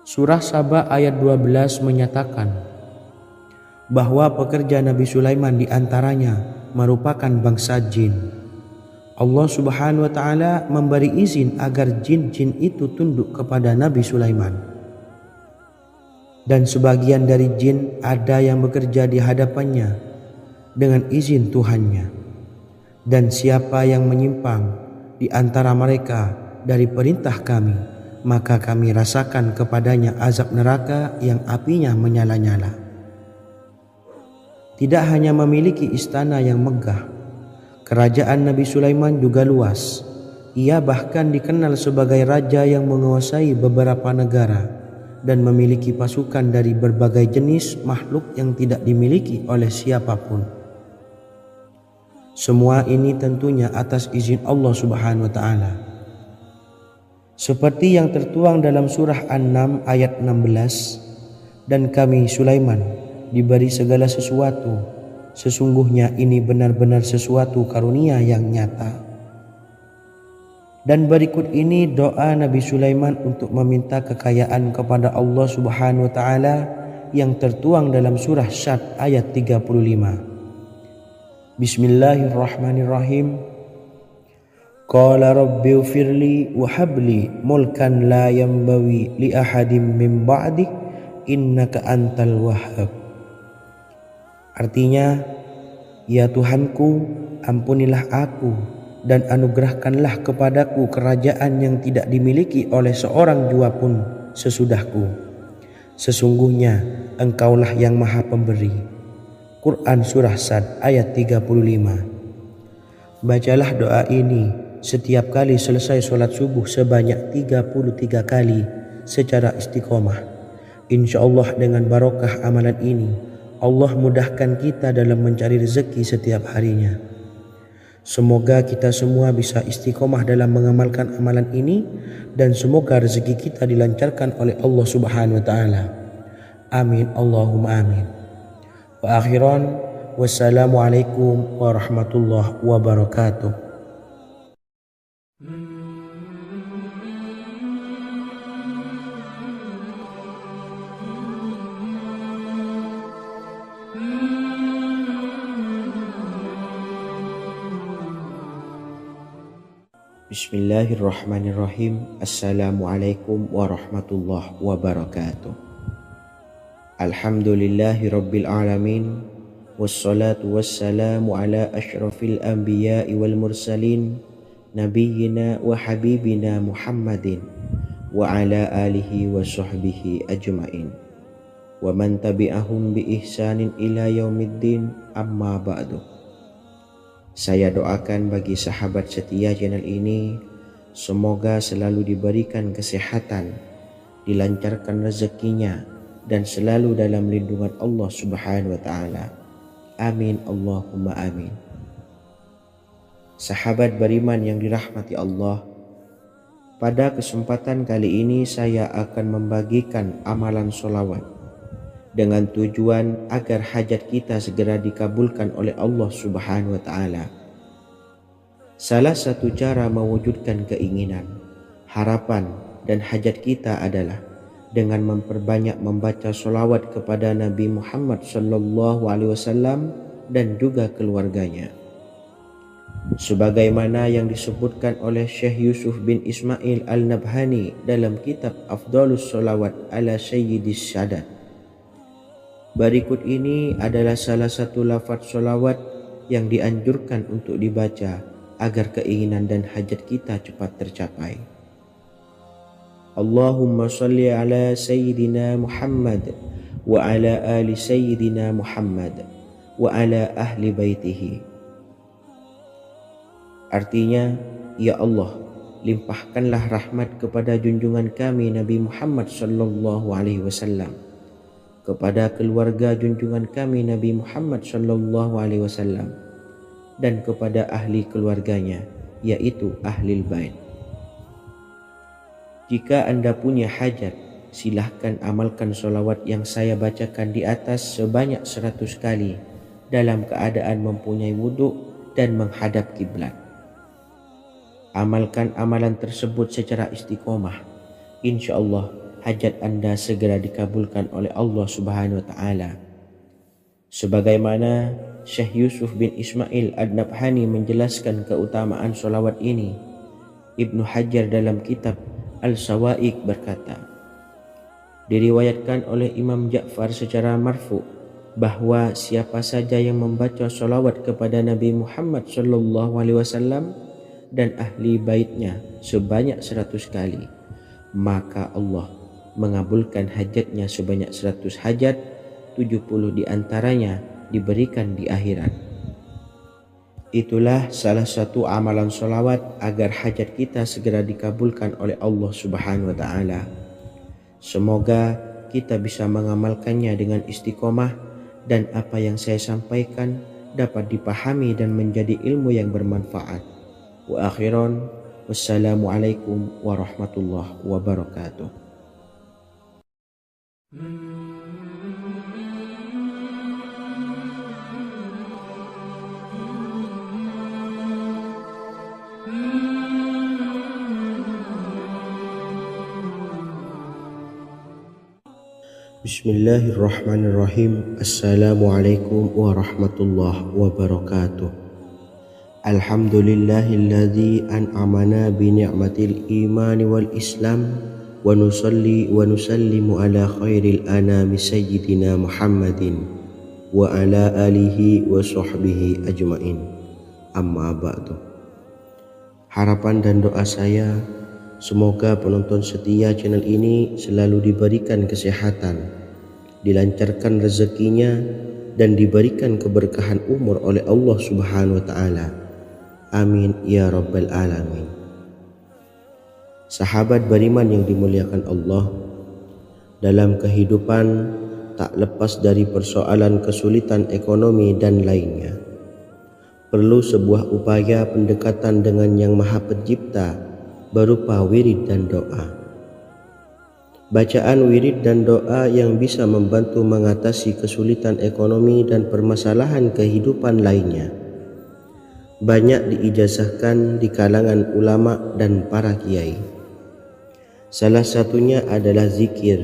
Surah Saba ayat 12 menyatakan bahwa pekerja Nabi Sulaiman diantaranya merupakan bangsa jin. Allah Subhanahu wa taala memberi izin agar jin-jin itu tunduk kepada Nabi Sulaiman. Dan sebagian dari jin ada yang bekerja di hadapannya dengan izin Tuhannya. Dan siapa yang menyimpang di antara mereka dari perintah kami, maka kami rasakan kepadanya azab neraka yang apinya menyala-nyala. Tidak hanya memiliki istana yang megah, kerajaan Nabi Sulaiman juga luas. Ia bahkan dikenal sebagai raja yang menguasai beberapa negara dan memiliki pasukan dari berbagai jenis makhluk yang tidak dimiliki oleh siapapun. Semua ini tentunya atas izin Allah Subhanahu wa taala. Seperti yang tertuang dalam surah An-Naml ayat 16, dan kami Sulaiman diberi segala sesuatu, sesungguhnya ini benar-benar sesuatu karunia yang nyata. Dan berikut ini doa Nabi Sulaiman untuk meminta kekayaan kepada Allah Subhanahu wa taala yang tertuang dalam surah Syad ayat 35. Bismillahirrahmanirrahim. Qala rabbi ighfirli wa habli mulkan la yanbawi li ahadim min ba'di innaka antal wahhab. Artinya, ya Tuhanku, ampunilah aku dan anugerahkanlah kepadaku kerajaan yang tidak dimiliki oleh seorang jua pun sesudahku. Sesungguhnya Engkaulah yang Maha Pemberi. Quran Surah Sad ayat 35. Bacalah doa ini setiap kali selesai sholat subuh sebanyak 33 kali secara istiqomah. Insya Allah dengan barokah amalan ini, Allah mudahkan kita dalam mencari rezeki setiap harinya. Semoga kita semua bisa istiqomah dalam mengamalkan amalan ini, dan semoga rezeki kita dilancarkan oleh Allah Subhanahu wa taala. Amin Allahumma amin. Wa akhiran, wassalamualaikum warahmatullahi wabarakatuh. Bismillahirrahmanirrahim. Assalamualaikum warahmatullahi wabarakatuh. Alhamdulillahi rabbil alamin. Wassalatu wassalamu ala ashrafil anbiya'i wal mursalin, nabiyyina wa habibina Muhammadin wa ala alihi wa sahbihi ajma'in wa man tabi'ahum bi ihsanin ila yaumiddin, amma ba'du. Saya doakan bagi sahabat setia channel ini, semoga selalu diberikan kesehatan, dilancarkan rezekinya, dan selalu dalam lindungan Allah Subhanahu wa taala. Amin Allahumma amin. Sahabat beriman yang dirahmati Allah, pada kesempatan kali ini saya akan membagikan amalan sholawat dengan tujuan agar hajat kita segera dikabulkan oleh Allah Subhanahu wa taala. Salah satu cara mewujudkan keinginan, harapan, dan hajat kita adalah dengan memperbanyak membaca sholawat kepada Nabi Muhammad SAW dan juga keluarganya. Sebagaimana yang disebutkan oleh Syekh Yusuf bin Ismail Al-Nabhani dalam kitab Afdhalus Sholawat ala Sayyidis Sadat, Berikut ini adalah salah satu lafaz sholawat yang dianjurkan untuk dibaca agar keinginan dan hajat kita cepat tercapai. Allahumma salli ala Sayyidina Muhammad wa ala ali Sayyidina Muhammad wa ala ahli baitihi. Artinya, ya Allah, limpahkanlah rahmat kepada junjungan kami Nabi Muhammad sallallahu alaihi wasallam, kepada keluarga junjungan kami Nabi Muhammad sallallahu alaihi wasallam, dan kepada ahli keluarganya, yaitu ahlil bait. Jika Anda punya hajat, silahkan amalkan sholawat yang saya bacakan di atas sebanyak 100 kali dalam keadaan mempunyai wudhu dan menghadap kiblat. Amalkan amalan tersebut secara istiqomah. Insya Allah hajat Anda segera dikabulkan oleh Allah Subhanahu wa Ta'ala. Sebagaimana Syekh Yusuf bin Ismail Ad-Nabhani menjelaskan keutamaan sholawat ini, Ibnu Hajar dalam kitab Al-Sawa'iq berkata, diriwayatkan oleh Imam Ja'far secara marfu bahwa siapa saja yang membaca sholawat kepada Nabi Muhammad sallallahu alaihi wasallam dan ahli baitnya sebanyak 100 kali, maka Allah mengabulkan hajatnya sebanyak 100 hajat, 70 diantaranya diberikan di akhirat. Itulah salah satu amalan sholawat agar hajat kita segera dikabulkan oleh Allah Subhanahu wa Ta'ala. Semoga kita bisa mengamalkannya dengan istiqomah dan apa yang saya sampaikan dapat dipahami dan menjadi ilmu yang bermanfaat. Wa akhiran, wassalamualaikum warahmatullahi wabarakatuh. Bismillahirrahmanirrahim. Assalamualaikum warahmatullahi wabarakatuh. Alhamdulillahilladzi an'amana bi ni'matil imani wal islam wa nusalli wa nusallimu ala khairil anami sayyidina Muhammadin wa ala alihi wa sahbihi ajmain. Amma ba'du. Harapan dan doa saya, semoga penonton setia channel ini selalu diberikan kesehatan, dilancarkan rezekinya, dan diberikan keberkahan umur oleh Allah Subhanahu wa Ta'ala. Amin ya rabbal alamin. Sahabat beriman yang dimuliakan Allah, dalam kehidupan tak lepas dari persoalan kesulitan ekonomi dan lainnya. Perlu sebuah upaya pendekatan dengan Yang Maha Pencipta berupa wirid dan doa. Bacaan wirid dan doa yang bisa membantu mengatasi kesulitan ekonomi dan permasalahan kehidupan lainnya banyak diijazahkan di kalangan ulama dan para kiai. Salah satunya adalah zikir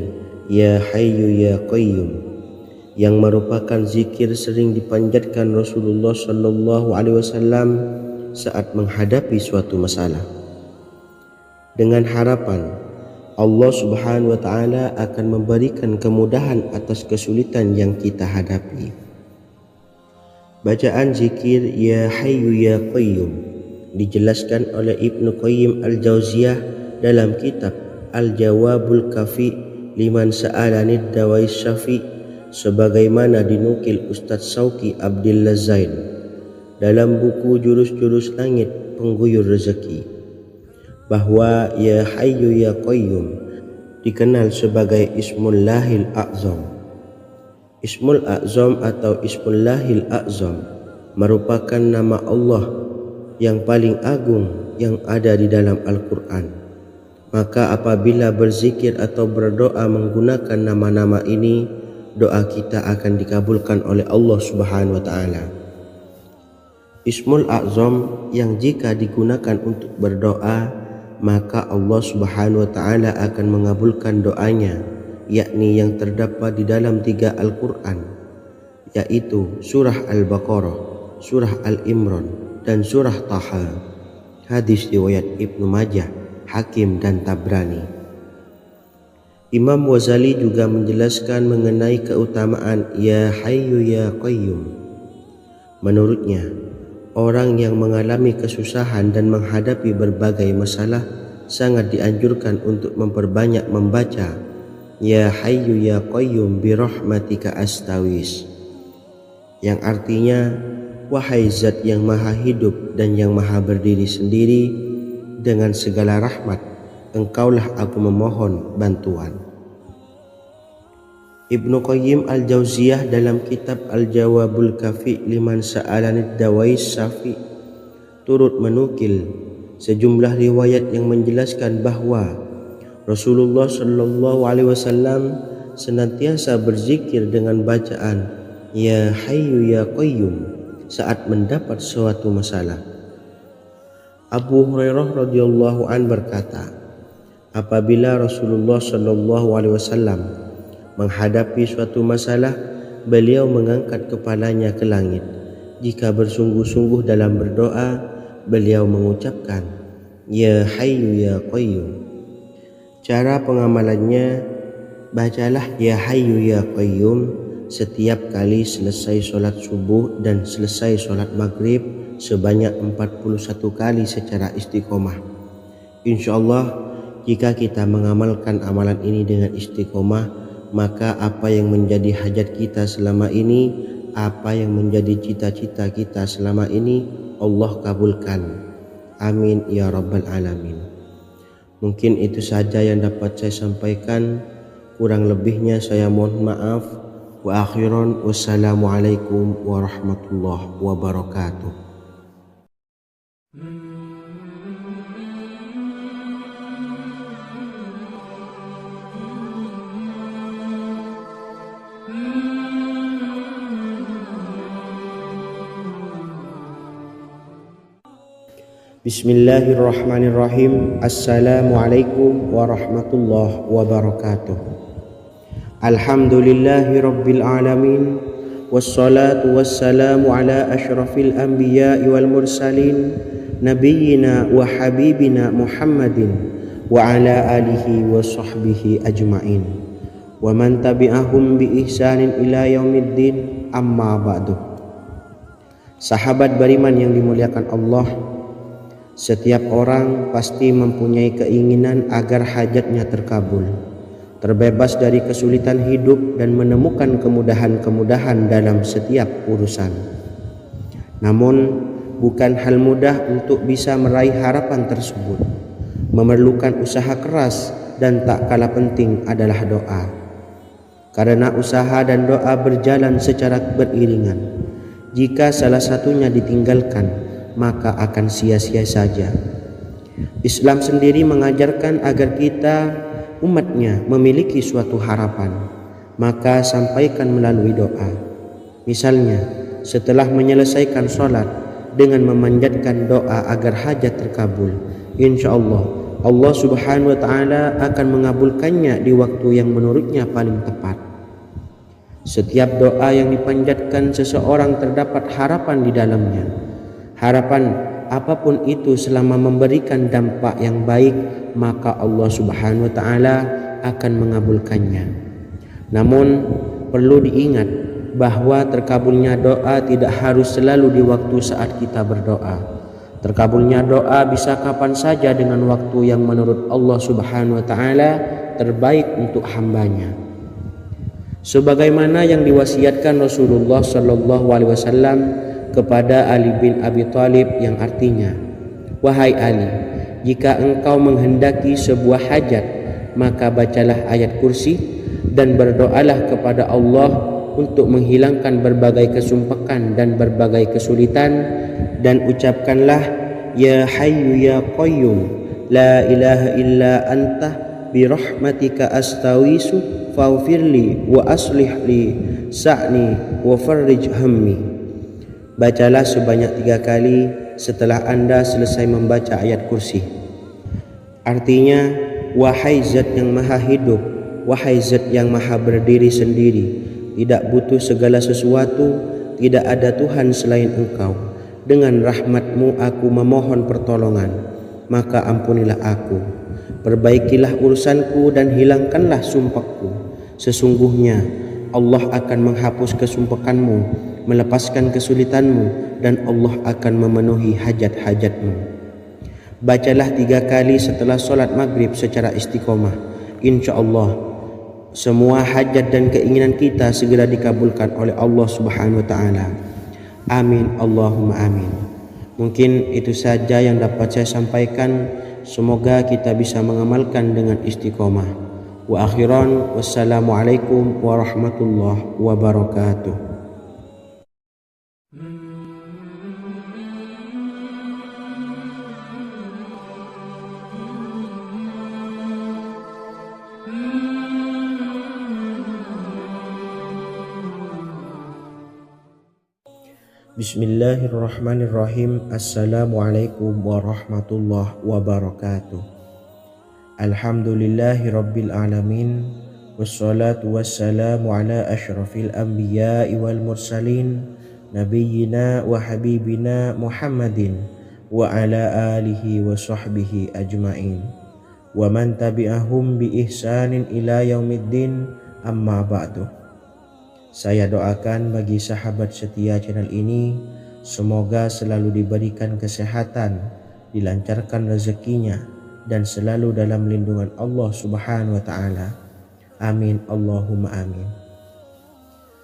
Ya Hayyu Ya Qayyum, yang merupakan zikir sering dipanjatkan Rasulullah sallallahu alaihi wasallam saat menghadapi suatu masalah, dengan harapan Allah Subhanahu wa Ta'ala akan memberikan kemudahan atas kesulitan yang kita hadapi. Bacaan zikir Ya Hayyu Ya Qayyum dijelaskan oleh Ibnu Qayyim Al-Jauziyah dalam kitab Al-Jawabul Kafi liman sa'alanid dawai syafi, sebagaimana dinukil Ustadz Sauki Abdillah Zain dalam buku Jurus-Jurus Langit Pengguyur Rezeki, bahwa Ya Hayyu Ya Qayyum dikenal sebagai Ismullahil A'zam. Ismul A'zam atau Ismullahil A'zam merupakan nama Allah yang paling agung yang ada di dalam Al-Quran. Maka apabila berzikir atau berdoa menggunakan nama-nama ini, doa kita akan dikabulkan oleh Allah Subhanahu wa Ta'ala. Ismul A'zam yang jika digunakan untuk berdoa, maka Allah Subhanahu wa Ta'ala akan mengabulkan doanya, yakni yang terdapat di dalam 3 Al-Quran, yaitu surah Al-Baqarah, surah Al-Imran, dan surah Taha. Hadis riwayat Ibnu Majah, Hakim, dan Tabrani. Imam Ghazali juga menjelaskan mengenai keutamaan Ya Hayyu Ya Qayyum. Menurutnya, orang yang mengalami kesusahan dan menghadapi berbagai masalah sangat dianjurkan untuk memperbanyak membaca Ya Hayyu Ya Qayyum bi rahmatika astaghis, yang artinya, wahai zat yang maha hidup dan yang maha berdiri sendiri, dengan segala rahmat engkaulah aku memohon bantuan. Ibnu Qayyim al-Jauziyah dalam kitab Al-Jawabul Kafi liman sa'alanid dawais syafi turut menukil sejumlah riwayat yang menjelaskan bahwa Rasulullah Shallallahu Alaihi Wasallam senantiasa berzikir dengan bacaan Ya Hayyu Ya Qayyum saat mendapat suatu masalah. Abu Hurairah radhiyallahu an berkata, apabila Rasulullah Shallallahu Alaihi Wasallam menghadapi suatu masalah, beliau mengangkat kepalanya ke langit. Jika bersungguh-sungguh dalam berdoa, beliau mengucapkan Ya Hayyu Ya Qayyum. Cara pengamalannya, bacalah Ya Hayyu Ya Qayyum setiap kali selesai sholat subuh dan selesai sholat maghrib sebanyak 41 kali secara istiqomah. InsyaAllah jika kita mengamalkan amalan ini dengan istiqomah, maka apa yang menjadi hajat kita selama ini, apa yang menjadi cita-cita kita selama ini, Allah kabulkan. Amin ya rabbal alamin. Mungkin itu saja yang dapat saya sampaikan. Kurang lebihnya saya mohon maaf. Wa akhiran wassalamualaikum warahmatullahi wabarakatuh. Bismillahirrahmanirrahim. Assalamualaikum warahmatullahi wabarakatuh. Alhamdulillahi rabbil alamin, wassalatu wassalamu ala ashrafil anbiya'i wal mursalin, nabiyyina wa habibina Muhammadin wa ala alihi wa sahbihi ajma'in wa man tabi'ahum bi ihsanin ila yaumiddin, amma ba'du. Sahabat beriman yang dimuliakan Allah, setiap orang pasti mempunyai keinginan agar hajatnya terkabul, terbebas dari kesulitan hidup dan menemukan kemudahan-kemudahan dalam setiap urusan. Namun, bukan hal mudah untuk bisa meraih harapan tersebut. Memerlukan usaha keras dan tak kalah penting adalah doa. Karena usaha dan doa berjalan secara beriringan. Jika salah satunya ditinggalkan, maka akan sia-sia saja. Islam sendiri mengajarkan agar kita umatnya memiliki suatu harapan, maka sampaikan melalui doa. Misalnya, setelah menyelesaikan sholat dengan memanjatkan doa agar hajat terkabul, insyaallah Allah subhanahu wa ta'ala akan mengabulkannya di waktu yang menurutnya paling tepat. Setiap doa yang dipanjatkan seseorang terdapat harapan di dalamnya. Harapan apapun itu selama memberikan dampak yang baik, maka Allah subhanahu wa ta'ala akan mengabulkannya. Namun perlu diingat bahwa terkabulnya doa tidak harus selalu di waktu saat kita berdoa. Terkabulnya doa bisa kapan saja dengan waktu yang menurut Allah subhanahu wa ta'ala terbaik untuk hambanya. Sebagaimana yang diwasiatkan Rasulullah sallallahu alaihi wasallam kepada Ali bin Abi Thalib, yang artinya, wahai Ali, jika engkau menghendaki sebuah hajat, maka bacalah ayat kursi dan berdoalah kepada Allah untuk menghilangkan berbagai kesumpakan dan berbagai kesulitan, dan ucapkanlah Ya Hayyu Ya Qayyum la ilaha illa anta bi rahmatika astaghiitsu faghfirli wa aslih li sa'ni wa farrij hammi. Bacalah sebanyak 3 kali setelah Anda selesai membaca ayat kursi. Artinya, wahai zat yang maha hidup, wahai zat yang maha berdiri sendiri, tidak butuh segala sesuatu, tidak ada Tuhan selain Engkau. Dengan rahmat-Mu aku memohon pertolongan, maka ampunilah aku. Perbaikilah urusanku dan hilangkanlah sumpahku. Sesungguhnya Allah akan menghapus kesumpahanmu, melepaskan kesulitanmu, dan Allah akan memenuhi hajat-hajatmu. Bacalah 3 kali setelah solat maghrib secara istiqomah. Insya Allah semua hajat dan keinginan kita segera dikabulkan oleh Allah Subhanahu wa taala. Amin Allahumma amin. Mungkin itu saja yang dapat saya sampaikan. Semoga kita bisa mengamalkan dengan istiqomah. Wa akhiran, wassalamualaikum warahmatullahi wabarakatuh. Bismillahirrahmanirrahim. Assalamualaikum warahmatullahi wabarakatuh. Alhamdulillahi rabbil alamin. Wassalatu wassalamu ala ashrafil anbiya'i wal mursalin, nabiyyina wa habibina Muhammadin wa ala alihi wa sahbihi ajma'in, wa man tabi'ahum bi ihsanin ila yaumiddin, amma ba'du. Saya doakan bagi sahabat setia channel ini, semoga selalu diberikan kesehatan, dilancarkan rezekinya, dan selalu dalam lindungan Allah Subhanahu wa taala. Amin Allahumma amin.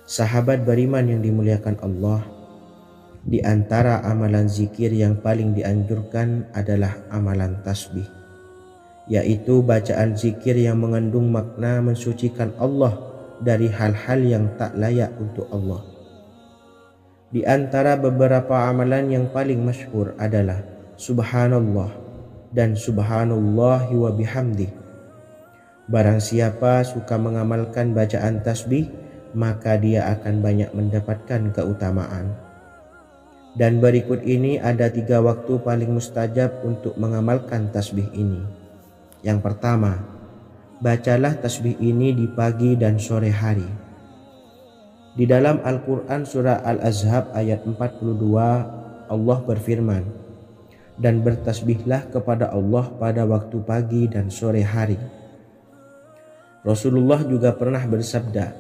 Sahabat beriman yang dimuliakan Allah, di antara amalan zikir yang paling dianjurkan adalah amalan tasbih, yaitu bacaan zikir yang mengandung makna mensucikan Allah dari hal-hal yang tak layak untuk Allah. Di antara beberapa amalan yang paling masyhur adalah Subhanallah dan Subhanallahi wa bihamdih. Barang siapa suka mengamalkan bacaan tasbih, maka dia akan banyak mendapatkan keutamaan. Dan berikut ini ada 3 waktu paling mustajab untuk mengamalkan tasbih ini. Yang pertama, bacalah tasbih ini di pagi dan sore hari. Di dalam Al-Quran surah Al-Ahzab ayat 42, Allah berfirman, dan bertasbihlah kepada Allah pada waktu pagi dan sore hari. Rasulullah juga pernah bersabda,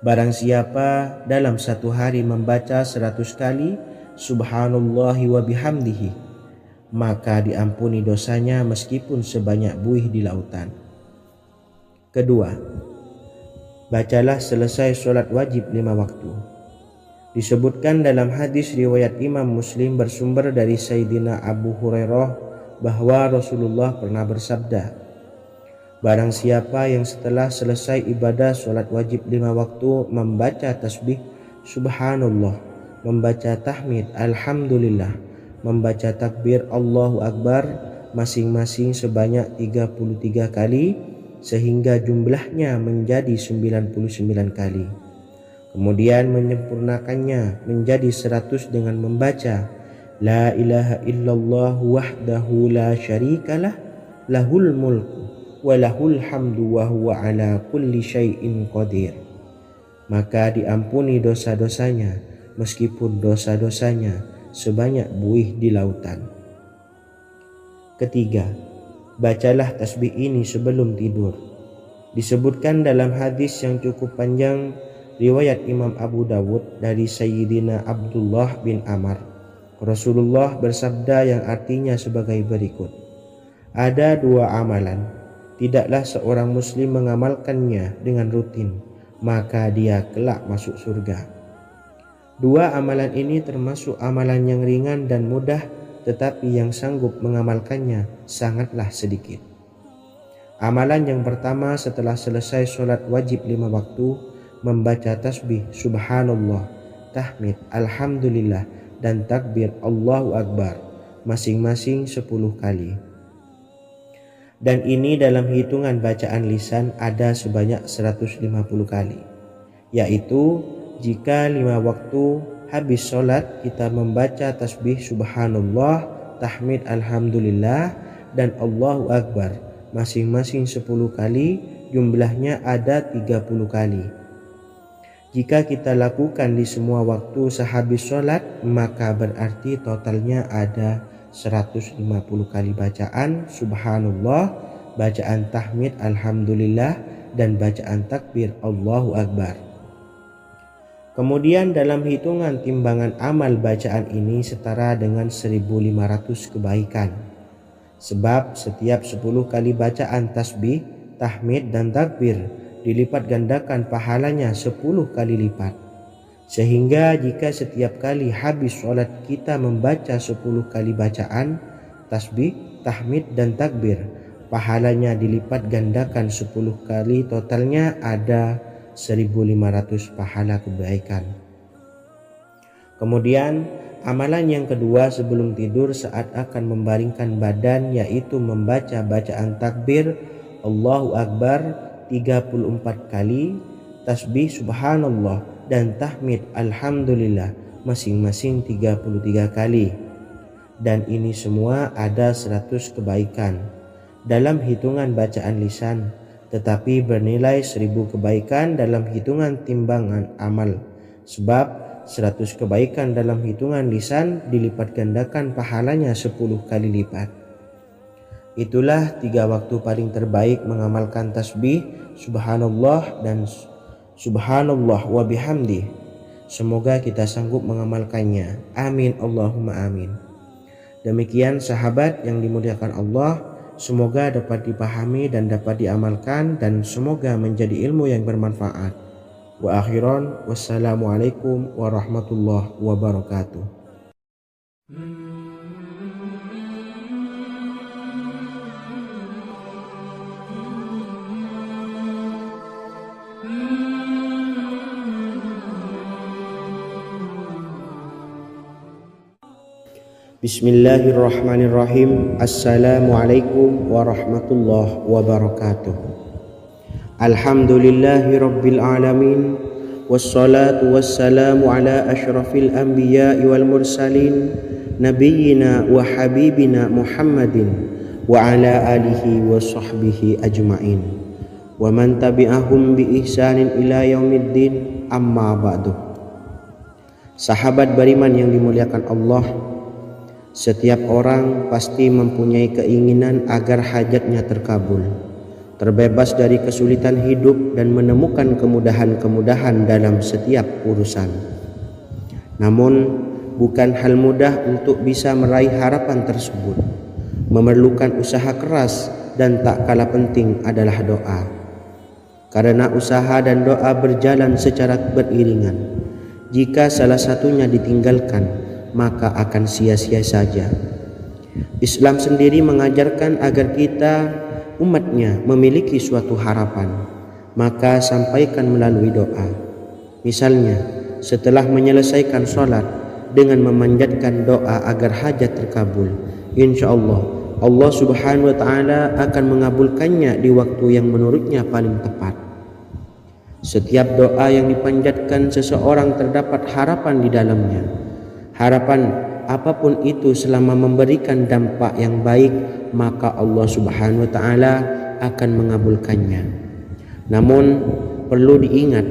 barang siapa dalam satu hari membaca 100 kali Subhanallahi wa bihamdihi, maka diampuni dosanya meskipun sebanyak buih di lautan. Kedua, bacalah selesai solat wajib 5 waktu. Disebutkan dalam hadis riwayat Imam Muslim bersumber dari Sayyidina Abu Hurairah bahwa Rasulullah pernah bersabda, barang siapa yang setelah selesai ibadah solat wajib 5 waktu membaca tasbih Subhanallah, membaca tahmid Alhamdulillah, membaca takbir Allahu Akbar masing-masing sebanyak 33 kali, sehingga jumlahnya menjadi 99 kali. Kemudian menyempurnakannya menjadi 100 dengan membaca La ilaha illallah wahdahu la syarikalah, lahul mulku wa lahul hamdu wa huwa ala kulli syai'in qadir. Maka diampuni dosa-dosanya meskipun dosa-dosanya sebanyak buih di lautan. Ketiga, bacalah tasbih ini sebelum tidur. Disebutkan dalam hadis yang cukup panjang riwayat Imam Abu Dawud dari Sayyidina Abdullah bin Amr, Rasulullah bersabda yang artinya sebagai berikut, ada 2 amalan, tidaklah seorang muslim mengamalkannya dengan rutin, maka dia kelak masuk surga. 2 amalan ini termasuk amalan yang ringan dan mudah, tetapi yang sanggup mengamalkannya sangatlah sedikit. Amalan yang pertama setelah selesai sholat wajib 5 waktu, membaca tasbih Subhanallah, tahmid Alhamdulillah, dan takbir Allahu Akbar masing-masing 10 kali. Dan ini dalam hitungan bacaan lisan ada sebanyak 150 kali, yaitu jika 5 waktu habis sholat kita membaca tasbih Subhanallah, tahmid Alhamdulillah, dan Allahu Akbar masing-masing 10 kali, jumlahnya ada 30 kali. Jika kita lakukan di semua waktu sehabis sholat, maka berarti totalnya ada 150 kali bacaan Subhanallah, bacaan tahmid alhamdulillah, dan bacaan takbir Allahu Akbar. Kemudian dalam hitungan timbangan amal bacaan ini setara dengan 1500 kebaikan. Sebab setiap 10 kali bacaan tasbih, tahmid dan takbir dilipat gandakan pahalanya 10 kali lipat. Sehingga jika setiap kali habis sholat kita membaca 10 kali bacaan tasbih, tahmid dan takbir, pahalanya dilipat gandakan 10 kali, totalnya ada 1500 pahala kebaikan. Kemudian amalan yang kedua sebelum tidur saat akan membaringkan badan, yaitu membaca bacaan takbir Allahu Akbar 34 kali, tasbih subhanallah dan tahmid alhamdulillah masing-masing 33 kali. Dan ini semua ada 100 kebaikan dalam hitungan bacaan lisan, tetapi bernilai 1000 kebaikan dalam hitungan timbangan amal. Sebab 100 kebaikan dalam hitungan lisan dilipat gandakan pahalanya 10 kali lipat. Itulah 3 waktu paling terbaik mengamalkan tasbih subhanallah dan subhanallah wa bihamdi. Semoga kita sanggup mengamalkannya. Amin Allahumma amin. Demikian sahabat yang dimuliakan Allah, semoga dapat dipahami dan dapat diamalkan, dan semoga menjadi ilmu yang bermanfaat. Wa akhiran, wassalamualaikum warahmatullahi wabarakatuh. Bismillahirrahmanirrahim. Assalamualaikum warahmatullahi wabarakatuh. Alhamdulillahi rabbil alamin, wassalatu wassalamu ala ashrafil anbiya'i wal mursalin, nabiyyina wa habibina Muhammadin wa ala alihi wa sahbihi ajma'in, wa man tabi'ahum bi ihsanin ila yaumiddin, amma ba'du. Sahabat beriman yang dimuliakan Allah, setiap orang pasti mempunyai keinginan agar hajatnya terkabul, terbebas dari kesulitan hidup dan menemukan kemudahan-kemudahan dalam setiap urusan. Namun bukan hal mudah untuk bisa meraih harapan tersebut. Memerlukan usaha keras, dan tak kalah penting adalah doa. Karena usaha dan doa berjalan secara beriringan. Jika salah satunya ditinggalkan, maka akan sia-sia saja. Islam sendiri mengajarkan agar kita umatnya memiliki suatu harapan, maka sampaikan melalui doa. Misalnya setelah menyelesaikan sholat dengan memanjatkan doa agar hajat terkabul, insya Allah Allah subhanahu wa ta'ala akan mengabulkannya di waktu yang menurutnya paling tepat. Setiap doa yang dipanjatkan seseorang terdapat harapan di dalamnya. Harapan apapun itu selama memberikan dampak yang baik, maka Allah subhanahu wa ta'ala akan mengabulkannya. Namun perlu diingat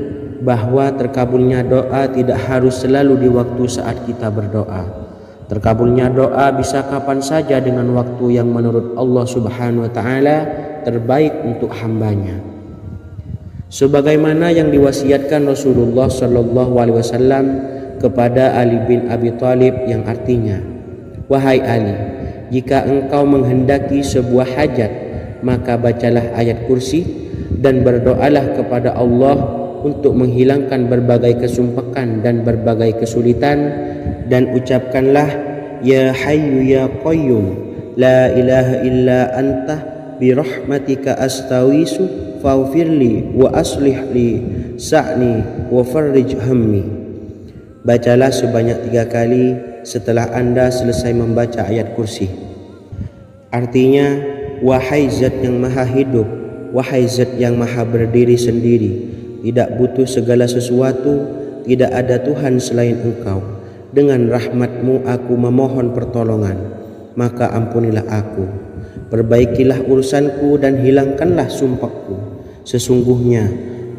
bahwa terkabulnya doa tidak harus selalu di waktu saat kita berdoa. Terkabulnya doa bisa kapan saja dengan waktu yang menurut Allah subhanahu wa ta'ala terbaik untuk hambanya. Sebagaimana yang diwasiatkan Rasulullah sallallahu alaihi wasallam kepada Ali bin Abi Thalib, yang artinya, wahai Ali, jika engkau menghendaki sebuah hajat, maka bacalah ayat kursi dan berdoalah kepada Allah untuk menghilangkan berbagai kesumpakan dan berbagai kesulitan, dan ucapkanlah, ya hayyu ya qayyum la ilaha illa anta birahmatika astawisu faghfirli wa aslih li sa'ni wa farrij hammi. Bacalah sebanyak 3 kali setelah Anda selesai membaca ayat kursi. Artinya, wahai zat yang maha hidup, wahai zat yang maha berdiri sendiri, tidak butuh segala sesuatu, tidak ada Tuhan selain Engkau. Dengan rahmat-Mu aku memohon pertolongan, maka ampunilah aku. Perbaikilah urusanku dan hilangkanlah sumpahku. Sesungguhnya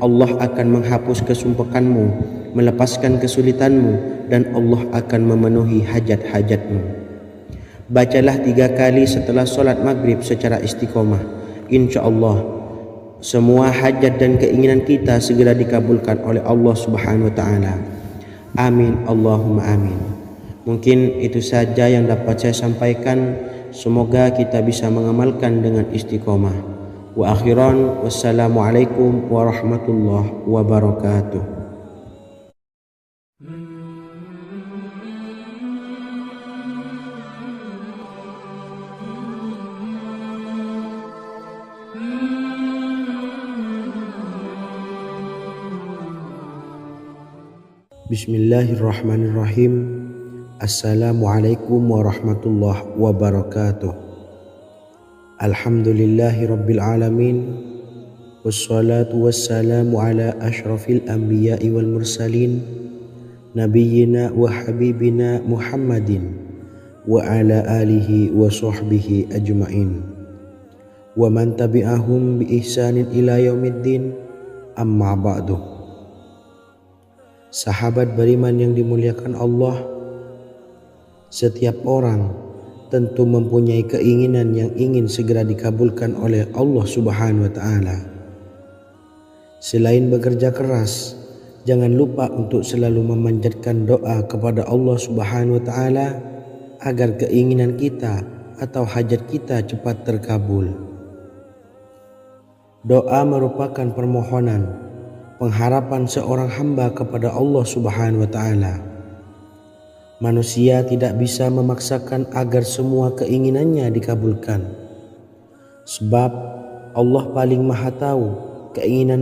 Allah akan menghapus kesumpakanmu, melepaskan kesulitanmu, dan Allah akan memenuhi hajat-hajatmu. Bacalah 3 kali setelah sholat maghrib secara istiqomah. insyaallah semua hajat dan keinginan kita segera dikabulkan oleh Allah Subhanahu wa taala. Amin Allahumma amin. Mungkin itu saja yang dapat saya sampaikan. Semoga kita bisa mengamalkan dengan istiqomah. Wa akhiran, wassalamualaikum warahmatullahi wabarakatuh. Bismillahirrahmanirrahim. Assalamualaikum warahmatullahi wabarakatuh. Alhamdulillahi rabbil alamin. Wassalatu wassalamu ala ashrafil anbiya'i wal mursalin nabiyyina wa habibina Muhammadin wa ala alihi wa sahbihi ajma'in wa man tabi'ahum bi ihsanin ila yaumiddin, amma ba'du. Sahabat beriman yang dimuliakan Allah, setiap orang tentu mempunyai keinginan yang ingin segera dikabulkan oleh Allah Subhanahu wa taala. Selain bekerja keras, jangan lupa untuk selalu memanjatkan doa kepada Allah Subhanahu wa taala agar keinginan kita atau hajat kita cepat terkabul. Doa merupakan permohonan, pengharapan seorang hamba kepada Allah Subhanahu wa taala. Manusia tidak bisa memaksakan agar semua keinginannya dikabulkan. Sebab Allah paling maha tahu keinginan